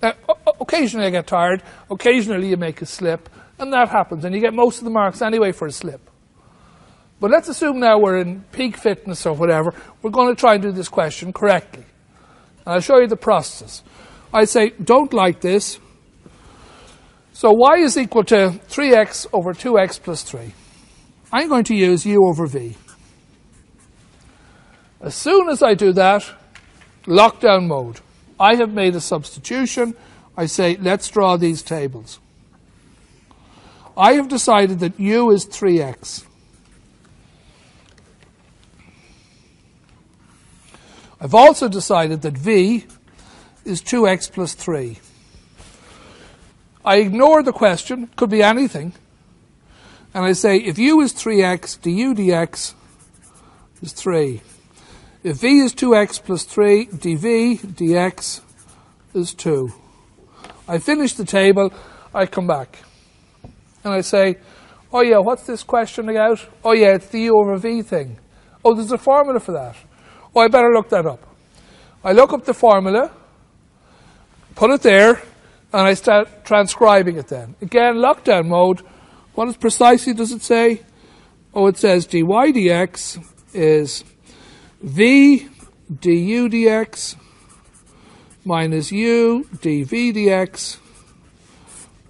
Now, occasionally I get tired. Occasionally you make a slip. And that happens. And you get most of the marks anyway for a slip. But let's assume now we're in peak fitness or whatever. We're going to try and do this question correctly. And I'll show you the process. I say, don't like this. So y is equal to 3x over 2x plus 3. I'm going to use u over v. As soon as I do that, lockdown mode. I have made a substitution. I say, let's draw these tables. I have decided that u is 3x. I've also decided that v is 2x plus 3. I ignore the question, could be anything, and I say if u is 3x, du dx is 3. If v is 2x plus 3, dv dx is 2. I finish the table, I come back, and I say, oh yeah, what's this question about? Oh yeah, it's the u over v thing. Oh, there's a formula for that. Oh, I better look that up. I look up the formula, put it there, and I start transcribing it then. Again, lockdown mode. What precisely does it say? Oh, it says dy dx is v du dx minus u dv dx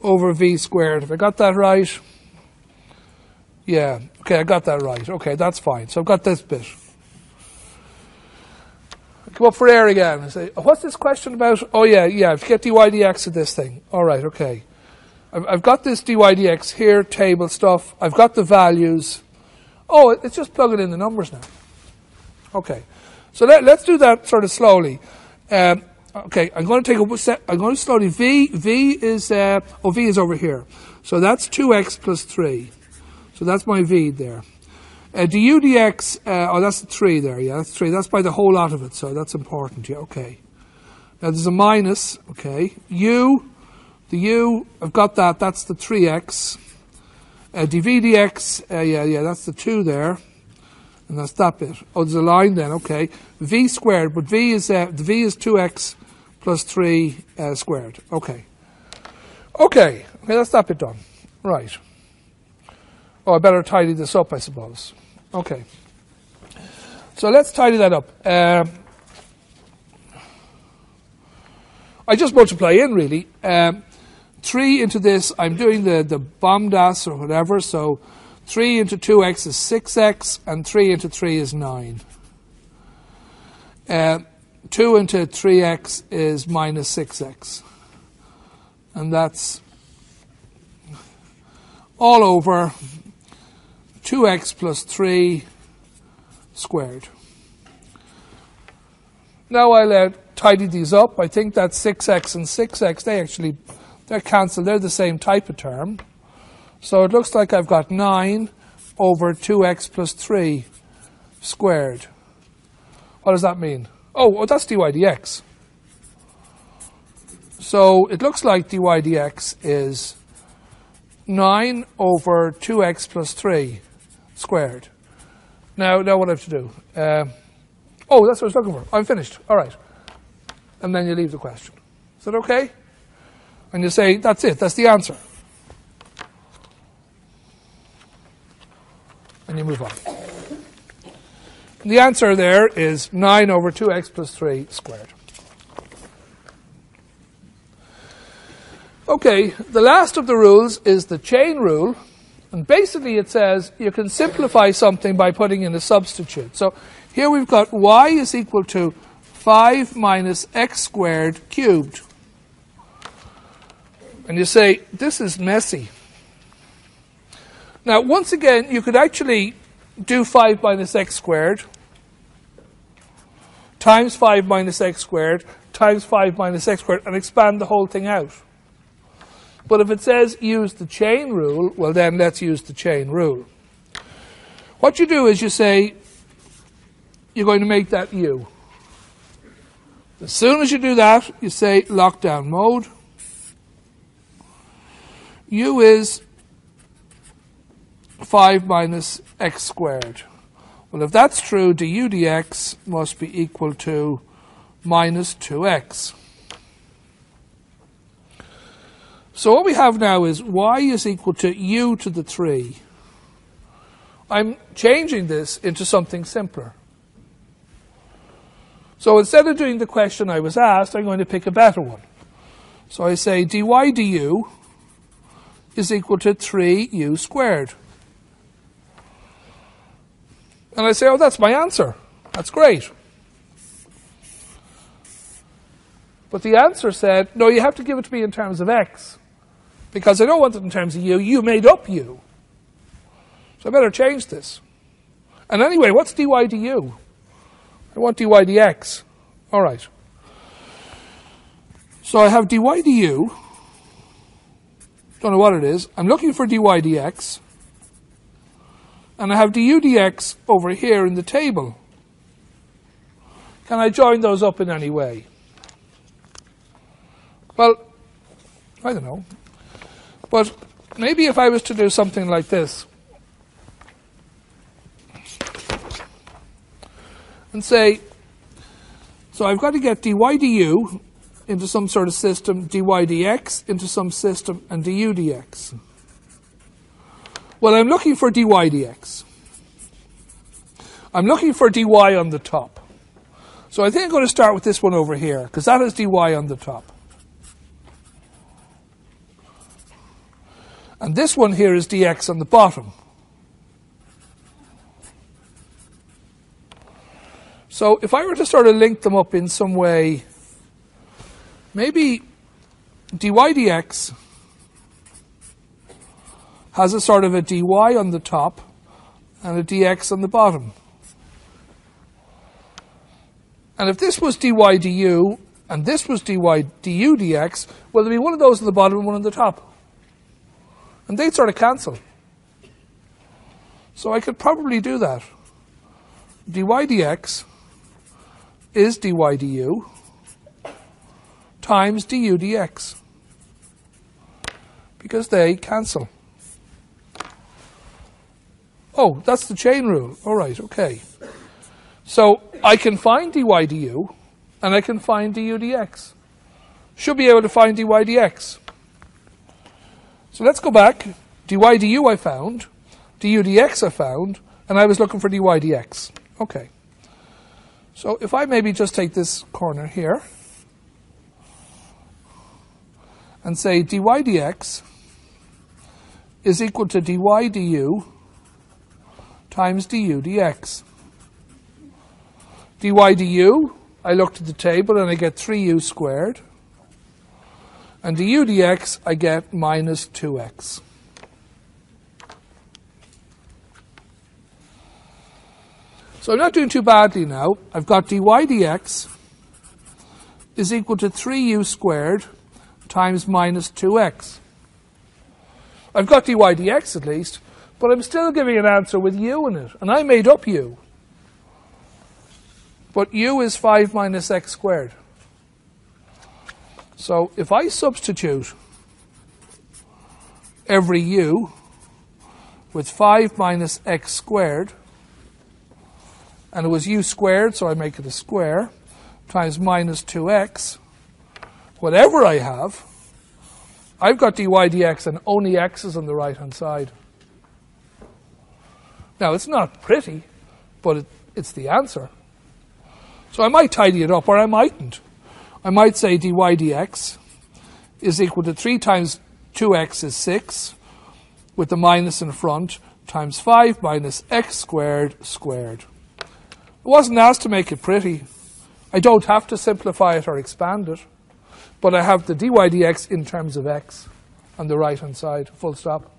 over v squared. Have I got that right? Yeah. Okay, I got that right. Okay, that's fine. So I've got this bit. Come up for air again and say, what's this question about? Oh yeah, if you get dy dx of this thing. All right, okay. I've got this dy dx here, table stuff. I've got the values. Oh, it's just plugging in the numbers now. Okay, so let's do that sort of slowly. Okay, I'm going to take a step. I'm going to slowly. V is v is over here. So that's 2x plus 3. So that's my v there. Du dx, that's the 3 there, yeah, that's 3. That's by the whole lot of it, so that's important, yeah, okay. Now there's a minus, okay. The u, I've got that, that's the 3x. Dv dx, yeah, that's the 2 there. And that's that bit. Oh, there's a line then, okay. V squared, but the v is 2x plus 3 squared, okay. Okay, that's that bit done. Right. Oh, I better tidy this up, I suppose. Okay. So let's tidy that up. I just multiply in, really. 3 into this, I'm doing the BOMDAS or whatever, so 3 into 2x is 6x, and 3 into 3 is 9. 2 into 3x is minus 6x. And that's all over 2x plus 3 squared. Now I'll tidy these up. I think that's 6x and 6x. They're cancelled. They're the same type of term. So it looks like I've got 9 over 2x plus 3 squared. What does that mean? Oh, that's dy dx. So it looks like dy dx is 9 over 2x plus 3 squared. Now what do I have to do? Oh, that's what I was looking for. I'm finished. All right. And then you leave the question. Is that okay? And you say, that's it. That's the answer. And you move on. And the answer there is 9 over 2x plus 3 squared. Okay, the last of the rules is the chain rule. And basically it says you can simplify something by putting in a substitute. So here we've got y is equal to 5 minus x squared cubed. And you say, this is messy. Now, once again, you could actually do 5 minus x squared times 5 minus x squared times 5 minus x squared and expand the whole thing out. But if it says use the chain rule, well then let's use the chain rule. What you do is you say you're going to make that u. As soon as you do that, you say lockdown mode. U is 5 minus x squared. Well, if that's true, du dx must be equal to minus 2x. So what we have now is y is equal to u to the 3. I'm changing this into something simpler. So instead of doing the question I was asked, I'm going to pick a better one. So I say dy du is equal to 3u squared. And I say, oh, that's my answer. That's great. But the answer said, no, you have to give it to me in terms of x. Because I don't want it in terms of u. You made up u. So I better change this. And anyway, what's dy du? I want dy dx. All right. So I have dy du. Don't know what it is. I'm looking for dy dx. And I have du dx over here in the table. Can I join those up in any way? Well, I don't know. But maybe if I was to do something like this and say, so I've got to get dy du into some sort of system, dy dx into some system, and du dx. Well, I'm looking for dy dx. I'm looking for dy on the top. So I think I'm going to start with this one over here, because that has dy on the top. And this one here is dx on the bottom. So if I were to sort of link them up in some way, maybe dy dx has a sort of a dy on the top and a dx on the bottom. And if this was dy du and this was du dx, well, there'd be one of those on the bottom and one on the top. And they'd sort of cancel. So I could probably do that. Dy dx is dy du times du dx. Because they cancel. Oh, that's the chain rule. All right, okay. So I can find dy du and I can find du dx. Should be able to find dy dx. So let's go back. Dy du I found, du dx I found, and I was looking for dy dx. Okay. So if I maybe just take this corner here and say dy dx is equal to dy du times du dx. dy du, I looked at the table and I get 3u squared. And du dx, I get minus 2x. So I'm not doing too badly now. I've got dy dx is equal to 3u squared times minus 2x. I've got dy dx at least, but I'm still giving an answer with u in it. And I made up u. But u is 5 minus x squared. So if I substitute every u with 5 minus x squared, and it was u squared, so I make it a square, times minus 2x, whatever I have, I've got dy dx and only x is on the right-hand side. Now, it's not pretty, but it's the answer. So I might tidy it up, or I mightn't. I might say dy dx is equal to 3 times 2x is 6, with the minus in front, times 5 minus x squared squared. I wasn't asked to make it pretty. I don't have to simplify it or expand it. But I have the dy dx in terms of x on the right-hand side, full stop.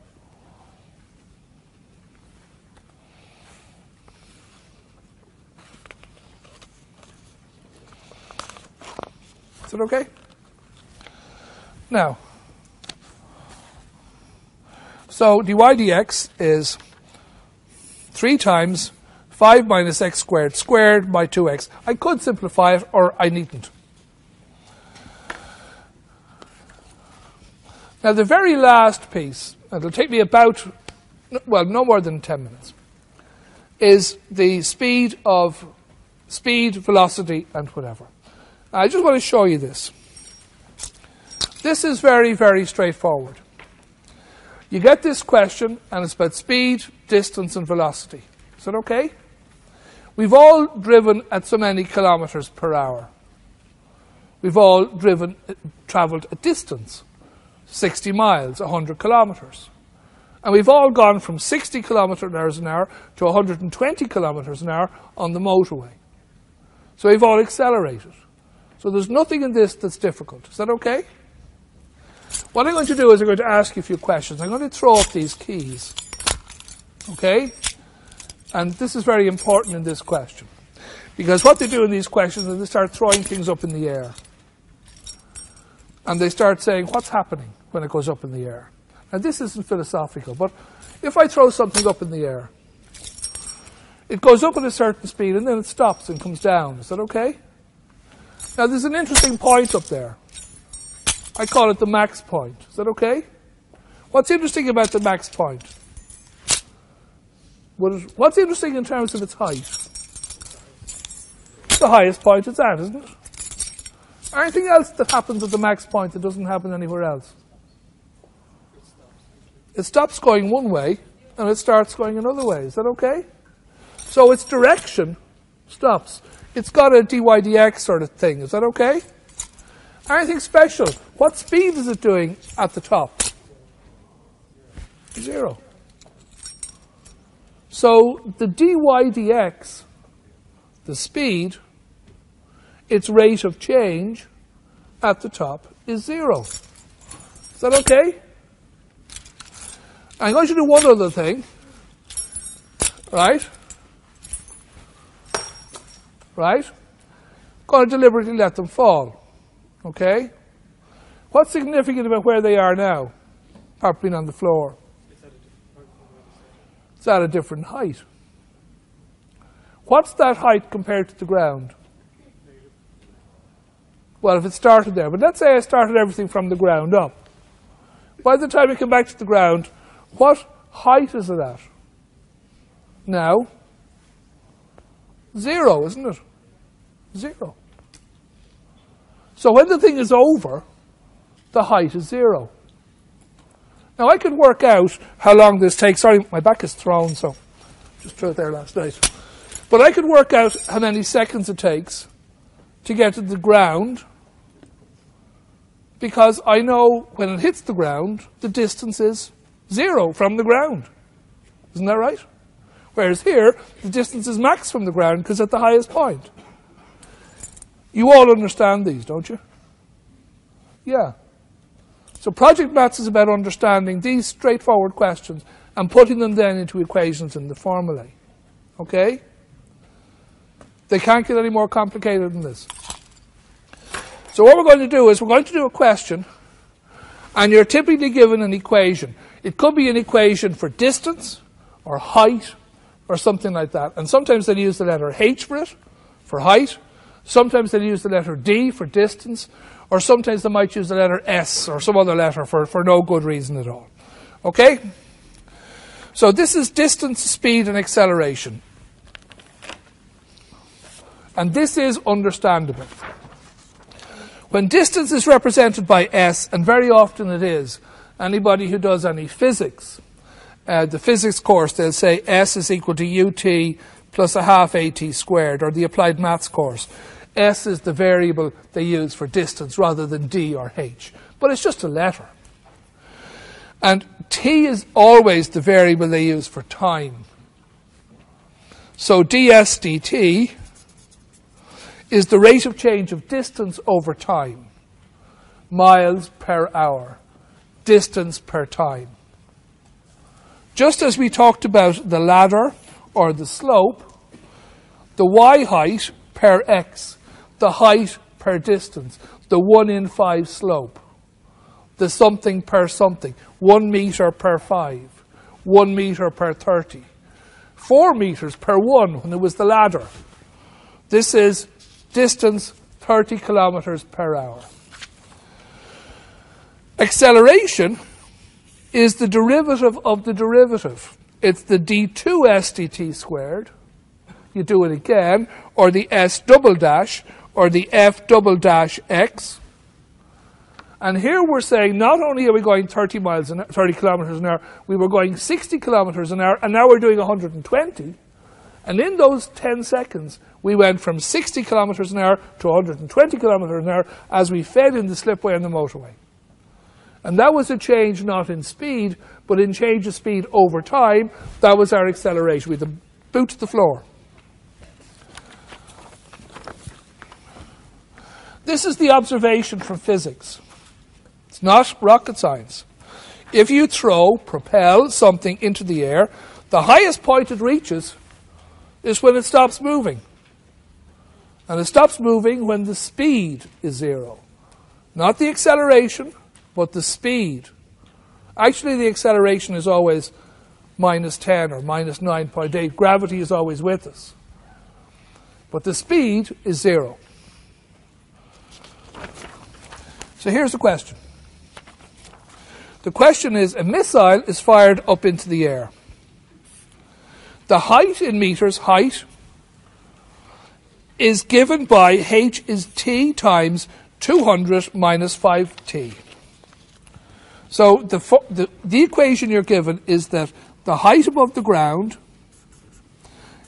Is it okay? Now, so dy dx is 3 times 5 minus x squared, squared by 2x. I could simplify it, or I needn't. Now, the very last piece, and it'll take me about, well, no more than 10 minutes, is the speed, velocity, and whatever. I just want to show you this. This is very, very straightforward. You get this question, and it's about speed, distance, and velocity. Is that okay? We've all driven at so many kilometers per hour. We've all traveled a distance, 60 miles, 100 kilometers. And we've all gone from 60 kilometers an hour to 120 kilometers an hour on the motorway. So we've all accelerated. So there's nothing in this that's difficult. Is that okay? What I'm going to do is I'm going to ask you a few questions. I'm going to throw up these keys. Okay? And this is very important in this question. Because what they do in these questions is they start throwing things up in the air. And they start saying, what's happening when it goes up in the air? Now, this isn't philosophical, but if I throw something up in the air, it goes up at a certain speed and then it stops and comes down. Is that okay? Now, there's an interesting point up there. I call it the max point. Is that okay? What's interesting about the max point? What's interesting in terms of its height? It's the highest point it's at, isn't it? Anything else that happens at the max point that doesn't happen anywhere else? It stops going one way and it starts going another way. Is that okay? So its direction stops. It's got a dy dx sort of thing. Is that okay? Anything special? What speed is it doing at the top? 0. So the dy dx, the speed, its rate of change at the top is 0. Is that okay? I'm going to do one other thing. Right? Right? Going to deliberately let them fall. Okay? What's significant about where they are now, apart from being on the floor? It's at a different height. What's that height compared to the ground? Well, if it started there. But let's say I started everything from the ground up. By the time we come back to the ground, what height is it at? Now, 0, isn't it? 0. So when the thing is over, the height is 0. Now I could work out how long this takes. Sorry, my back is thrown, so just threw it there last night. But I could work out how many seconds it takes to get to the ground, because I know when it hits the ground, the distance is 0 from the ground. Isn't that right? Whereas here, the distance is max from the ground because at the highest point. You all understand these, don't you? Yeah. So project maths is about understanding these straightforward questions and putting them then into equations in the formulae. Okay? They can't get any more complicated than this. So what we're going to do is we're going to do a question, and you're typically given an equation. It could be an equation for distance or height or something like that. And sometimes they'll use the letter H for it, for height. Sometimes they'll use the letter D for distance. Or sometimes they might use the letter S or some other letter for no good reason at all. Okay? So this is distance, speed, and acceleration. And this is understandable. When distance is represented by S, and very often it is, anybody who does any physics, the physics course, they'll say S is equal to UT plus a half AT squared, or the applied maths course. S is the variable they use for distance rather than D or H. But it's just a letter. And T is always the variable they use for time. So ds dt is the rate of change of distance over time. Miles per hour. Distance per time. Just as we talked about the ladder or the slope, the y height per x, the height per distance, the 1 in 5 slope, the something per something, 1 meter per 5, 1 meter per 30, 4 meters per 1 when it was the ladder. This is distance 30 kilometers per hour. Acceleration is the derivative of the derivative. It's the d2s dt squared. You do it again, or the s double dash, or the f double dash x. And here we're saying not only are we going 30 kilometers an hour, we were going 60 kilometers an hour, and now we're doing 120. And in those 10 seconds, we went from 60 kilometers an hour to 120 kilometers an hour as we fed in the slipway and the motorway. And that was a change not in speed, but in change of speed over time. That was our acceleration. We had the boot to the floor. This is the observation from physics. It's not rocket science. If you propel something into the air, the highest point it reaches is when it stops moving. And it stops moving when the speed is 0. Not the acceleration, but the speed. Actually, the acceleration is always minus 10 or minus 9.8. Gravity is always with us. But the speed is 0. So here's the question. The question is, a missile is fired up into the air. The height in meters, height, is given by h is t times 200 minus 5t. So the equation you're given is that the height above the ground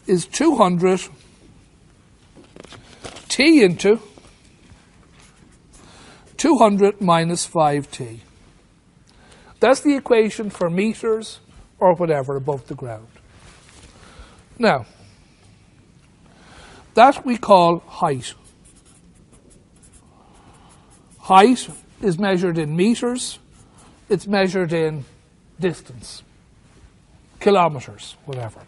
is 200 t into 200 minus 5t. That's the equation for meters or whatever above the ground. Now, that we call height. Height is measured in meters. It's measured in distance, kilometers, whatever.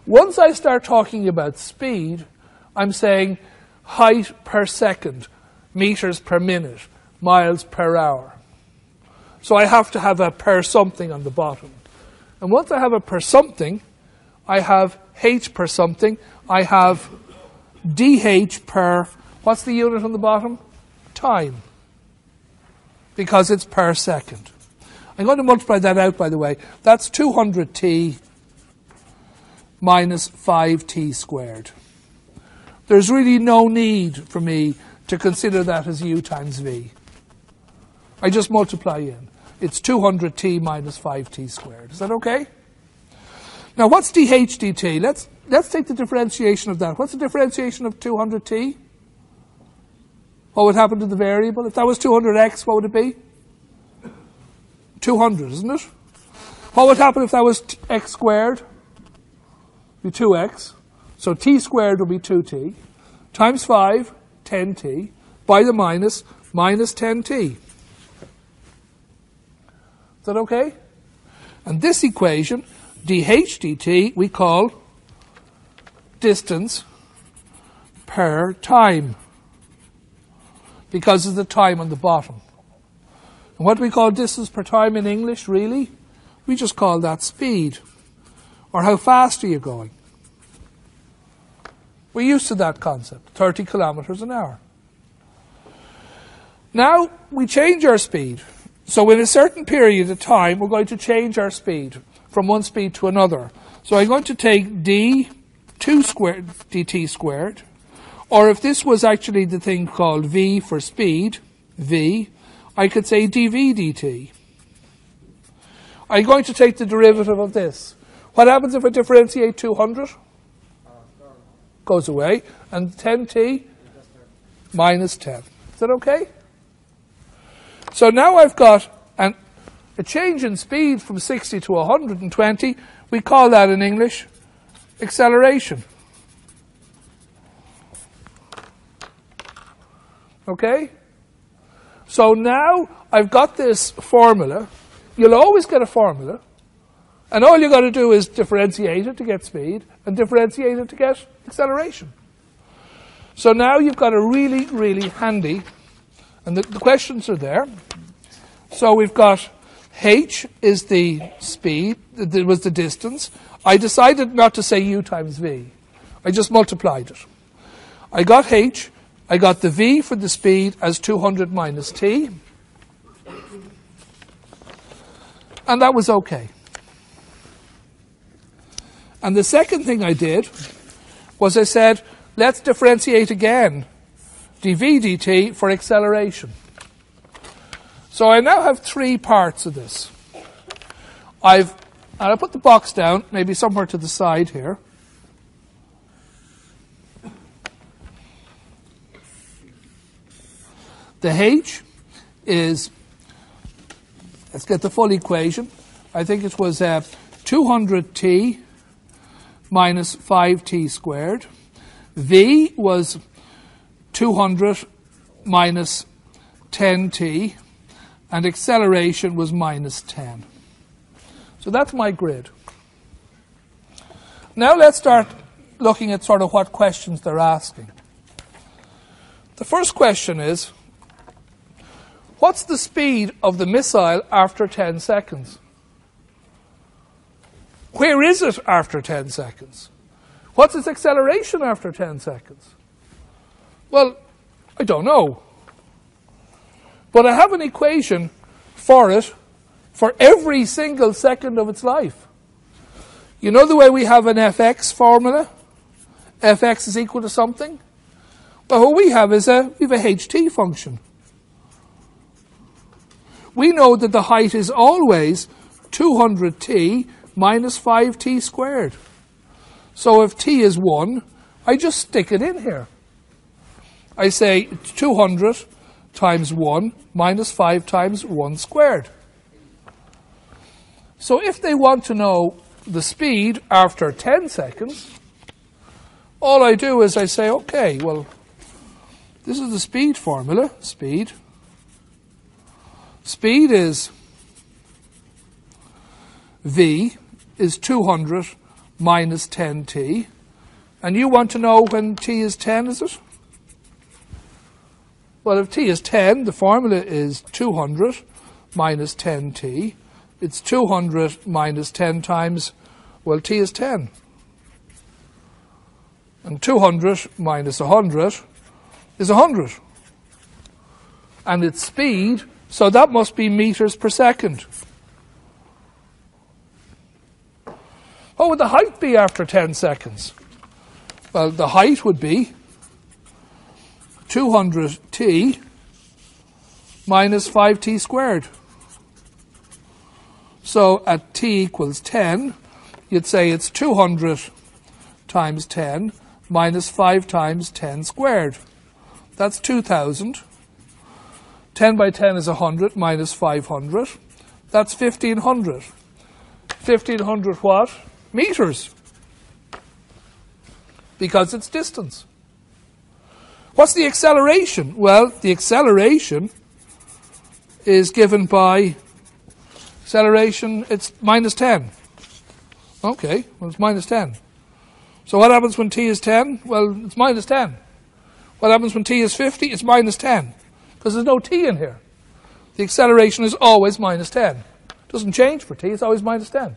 Once I start talking about speed, I'm saying height per second, meters per minute, miles per hour. So I have to have a per something on the bottom. And once I have a per something, I have h per something, I have dh per, what's the unit on the bottom? Time. Because it's per second. I'm going to multiply that out, by the way. That's 200t minus 5t squared. There's really no need for me to consider that as u times v. I just multiply in. It's 200t minus 5t squared. Is that okay? Now, what's dh dt? let's take the differentiation of that. What's the differentiation of 200t? What would happen to the variable? If that was 200x, what would it be? 200, isn't it? What would happen if that was x squared? Be 2x. So t squared would be 2t. Times 5, 10t. By the minus 10t. Is that okay? And this equation, dh dt, we call distance per time, because of the time on the bottom. And what do we call distance per time in English, really? We just call that speed, or how fast are you going. We're used to that concept, 30 kilometers an hour. Now, we change our speed. So in a certain period of time, we're going to change our speed from one speed to another. So I'm going to take dt squared, or if this was actually the thing called v for speed, v, I could say dv dt. I'm going to take the derivative of this. What happens if I differentiate 200? Goes away. And 10t minus 10. Is that okay? So now I've got a change in speed from 60 to 120. We call that in English acceleration. Okay? So now I've got this formula. You'll always get a formula. And all you've got to do is differentiate it to get speed and differentiate it to get acceleration. So now you've got a really, really handy, and the questions are there. So we've got h is the speed, it was the distance. I decided not to say u times v. I just multiplied it. I got h, I got the v for the speed as 200 minus t. And that was okay. And the second thing I did was I said, let's differentiate again dv dt for acceleration. So I now have three parts of this. And I'll put the box down, maybe somewhere to the side here. The h is, let's get the full equation. I think it was 200t minus 5t squared. V was 200 minus 10t, and acceleration was minus 10. So that's my grid. Now let's start looking at sort of what questions they're asking. The first question is, what's the speed of the missile after 10 seconds? Where is it after 10 seconds? What's its acceleration after 10 seconds? Well, I don't know. But I have an equation for it for every single second of its life. You know the way we have an fx formula? Fx is equal to something? Well, what we have is a ht function. We know that the height is always 200t minus 5t squared. So if t is 1, I just stick it in here. I say 200 times 1 minus 5 times 1 squared. So if they want to know the speed after 10 seconds, all I do is I say, okay, well, this is the speed formula. Speed is v is 200 minus 10t. And you want to know when t is 10, is it? Well, if t is 10, the formula is 200 minus 10t. It's 200 minus 10 times, well, t is 10. And 200 minus 100 is 100. And it's speed, so that must be meters per second. What would the height be after 10 seconds? Well, the height would be 200t minus 5t squared. So at t equals 10, you'd say it's 200 times 10 minus 5 times 10 squared. That's 2,000. 10 by 10 is 100 minus 500. That's 1,500. 1,500 what? Meters. Because it's distance. What's the acceleration? Well, the acceleration is given by acceleration, it's minus 10. Okay, well, it's minus 10. So what happens when t is 10? Well, it's minus 10. What happens when t is 50? It's minus 10. Because there's no t in here. The acceleration is always minus 10. It doesn't change for t, it's always minus 10.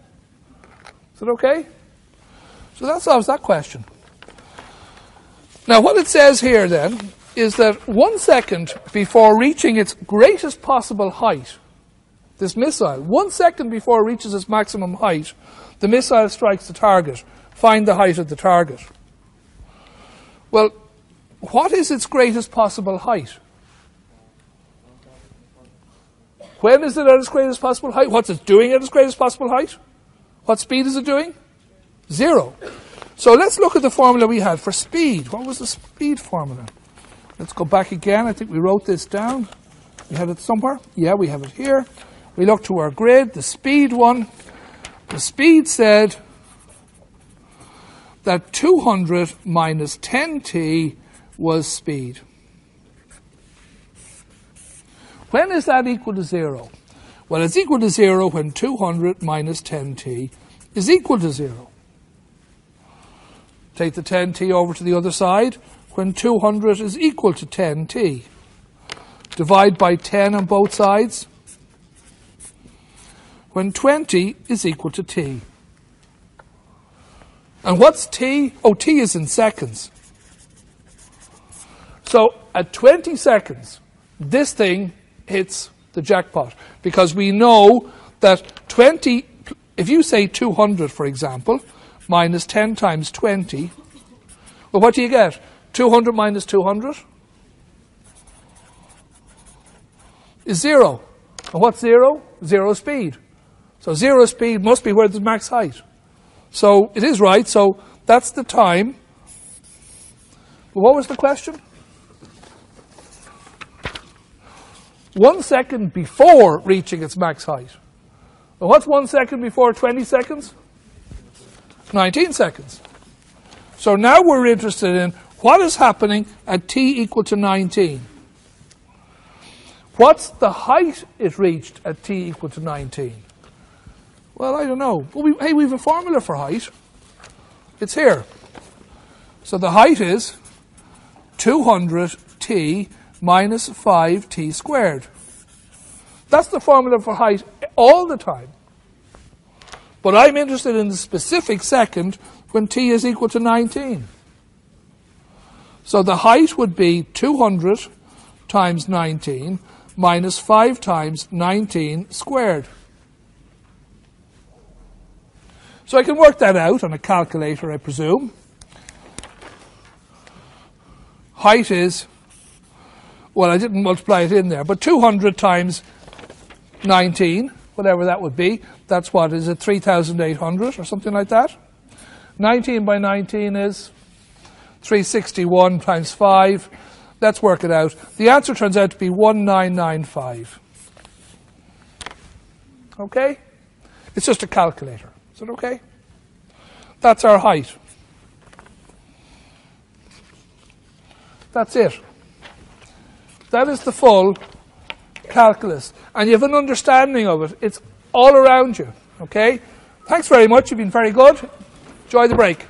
Is that okay? So that solves that question. Now what it says here then is that 1 second before reaching its greatest possible height, this missile, 1 second before it reaches its maximum height, the missile strikes the target. Find the height of the target. Well, what is its greatest possible height? When is it at its greatest possible height? What's it doing at its greatest possible height? What speed is it doing? 0. So let's look at the formula we had for speed. What was the speed formula? Let's go back again. I think we wrote this down. We had it somewhere. Yeah, we have it here. We look to our grid, the speed one. The speed said that 200 minus 10t was speed. When is that equal to 0? Well, it's equal to 0 when 200 minus 10t is equal to 0. Take the 10t over to the other side when 200 is equal to 10t. Divide by 10 on both sides when 20 is equal to t. And what's t? Oh, t is in seconds. So at 20 seconds, this thing hits the jackpot. Because we know that 20, if you say 200, for example, minus 10 times 20, well, what do you get? 200 minus 200 is 0. And what's 0? 0 speed. So 0 speed must be where the max height. So it is right. So that's the time. But what was the question? 1 second before reaching its max height. Well, what's 1 second before 20 seconds? 19 seconds. So now we're interested in what is happening at t equal to 19. What's the height it reached at t equal to 19? Well, I don't know. But hey, we have a formula for height. It's here. So the height is 200t minus 5t squared. That's the formula for height all the time. But I'm interested in the specific second when t is equal to 19. So the height would be 200 times 19 minus 5 times 19 squared. So I can work that out on a calculator, I presume. Height is, well, I didn't multiply it in there, but 200 times 19, whatever that would be, that's what, is it 3,800 or something like that? 19 by 19 is 361 times 5. Let's work it out. The answer turns out to be 1995. Okay? It's just a calculator. Is it okay? That's our height. That's it. That is the full calculus. And you have an understanding of it. It's all around you. Okay? Thanks very much. You've been very good. Enjoy the break.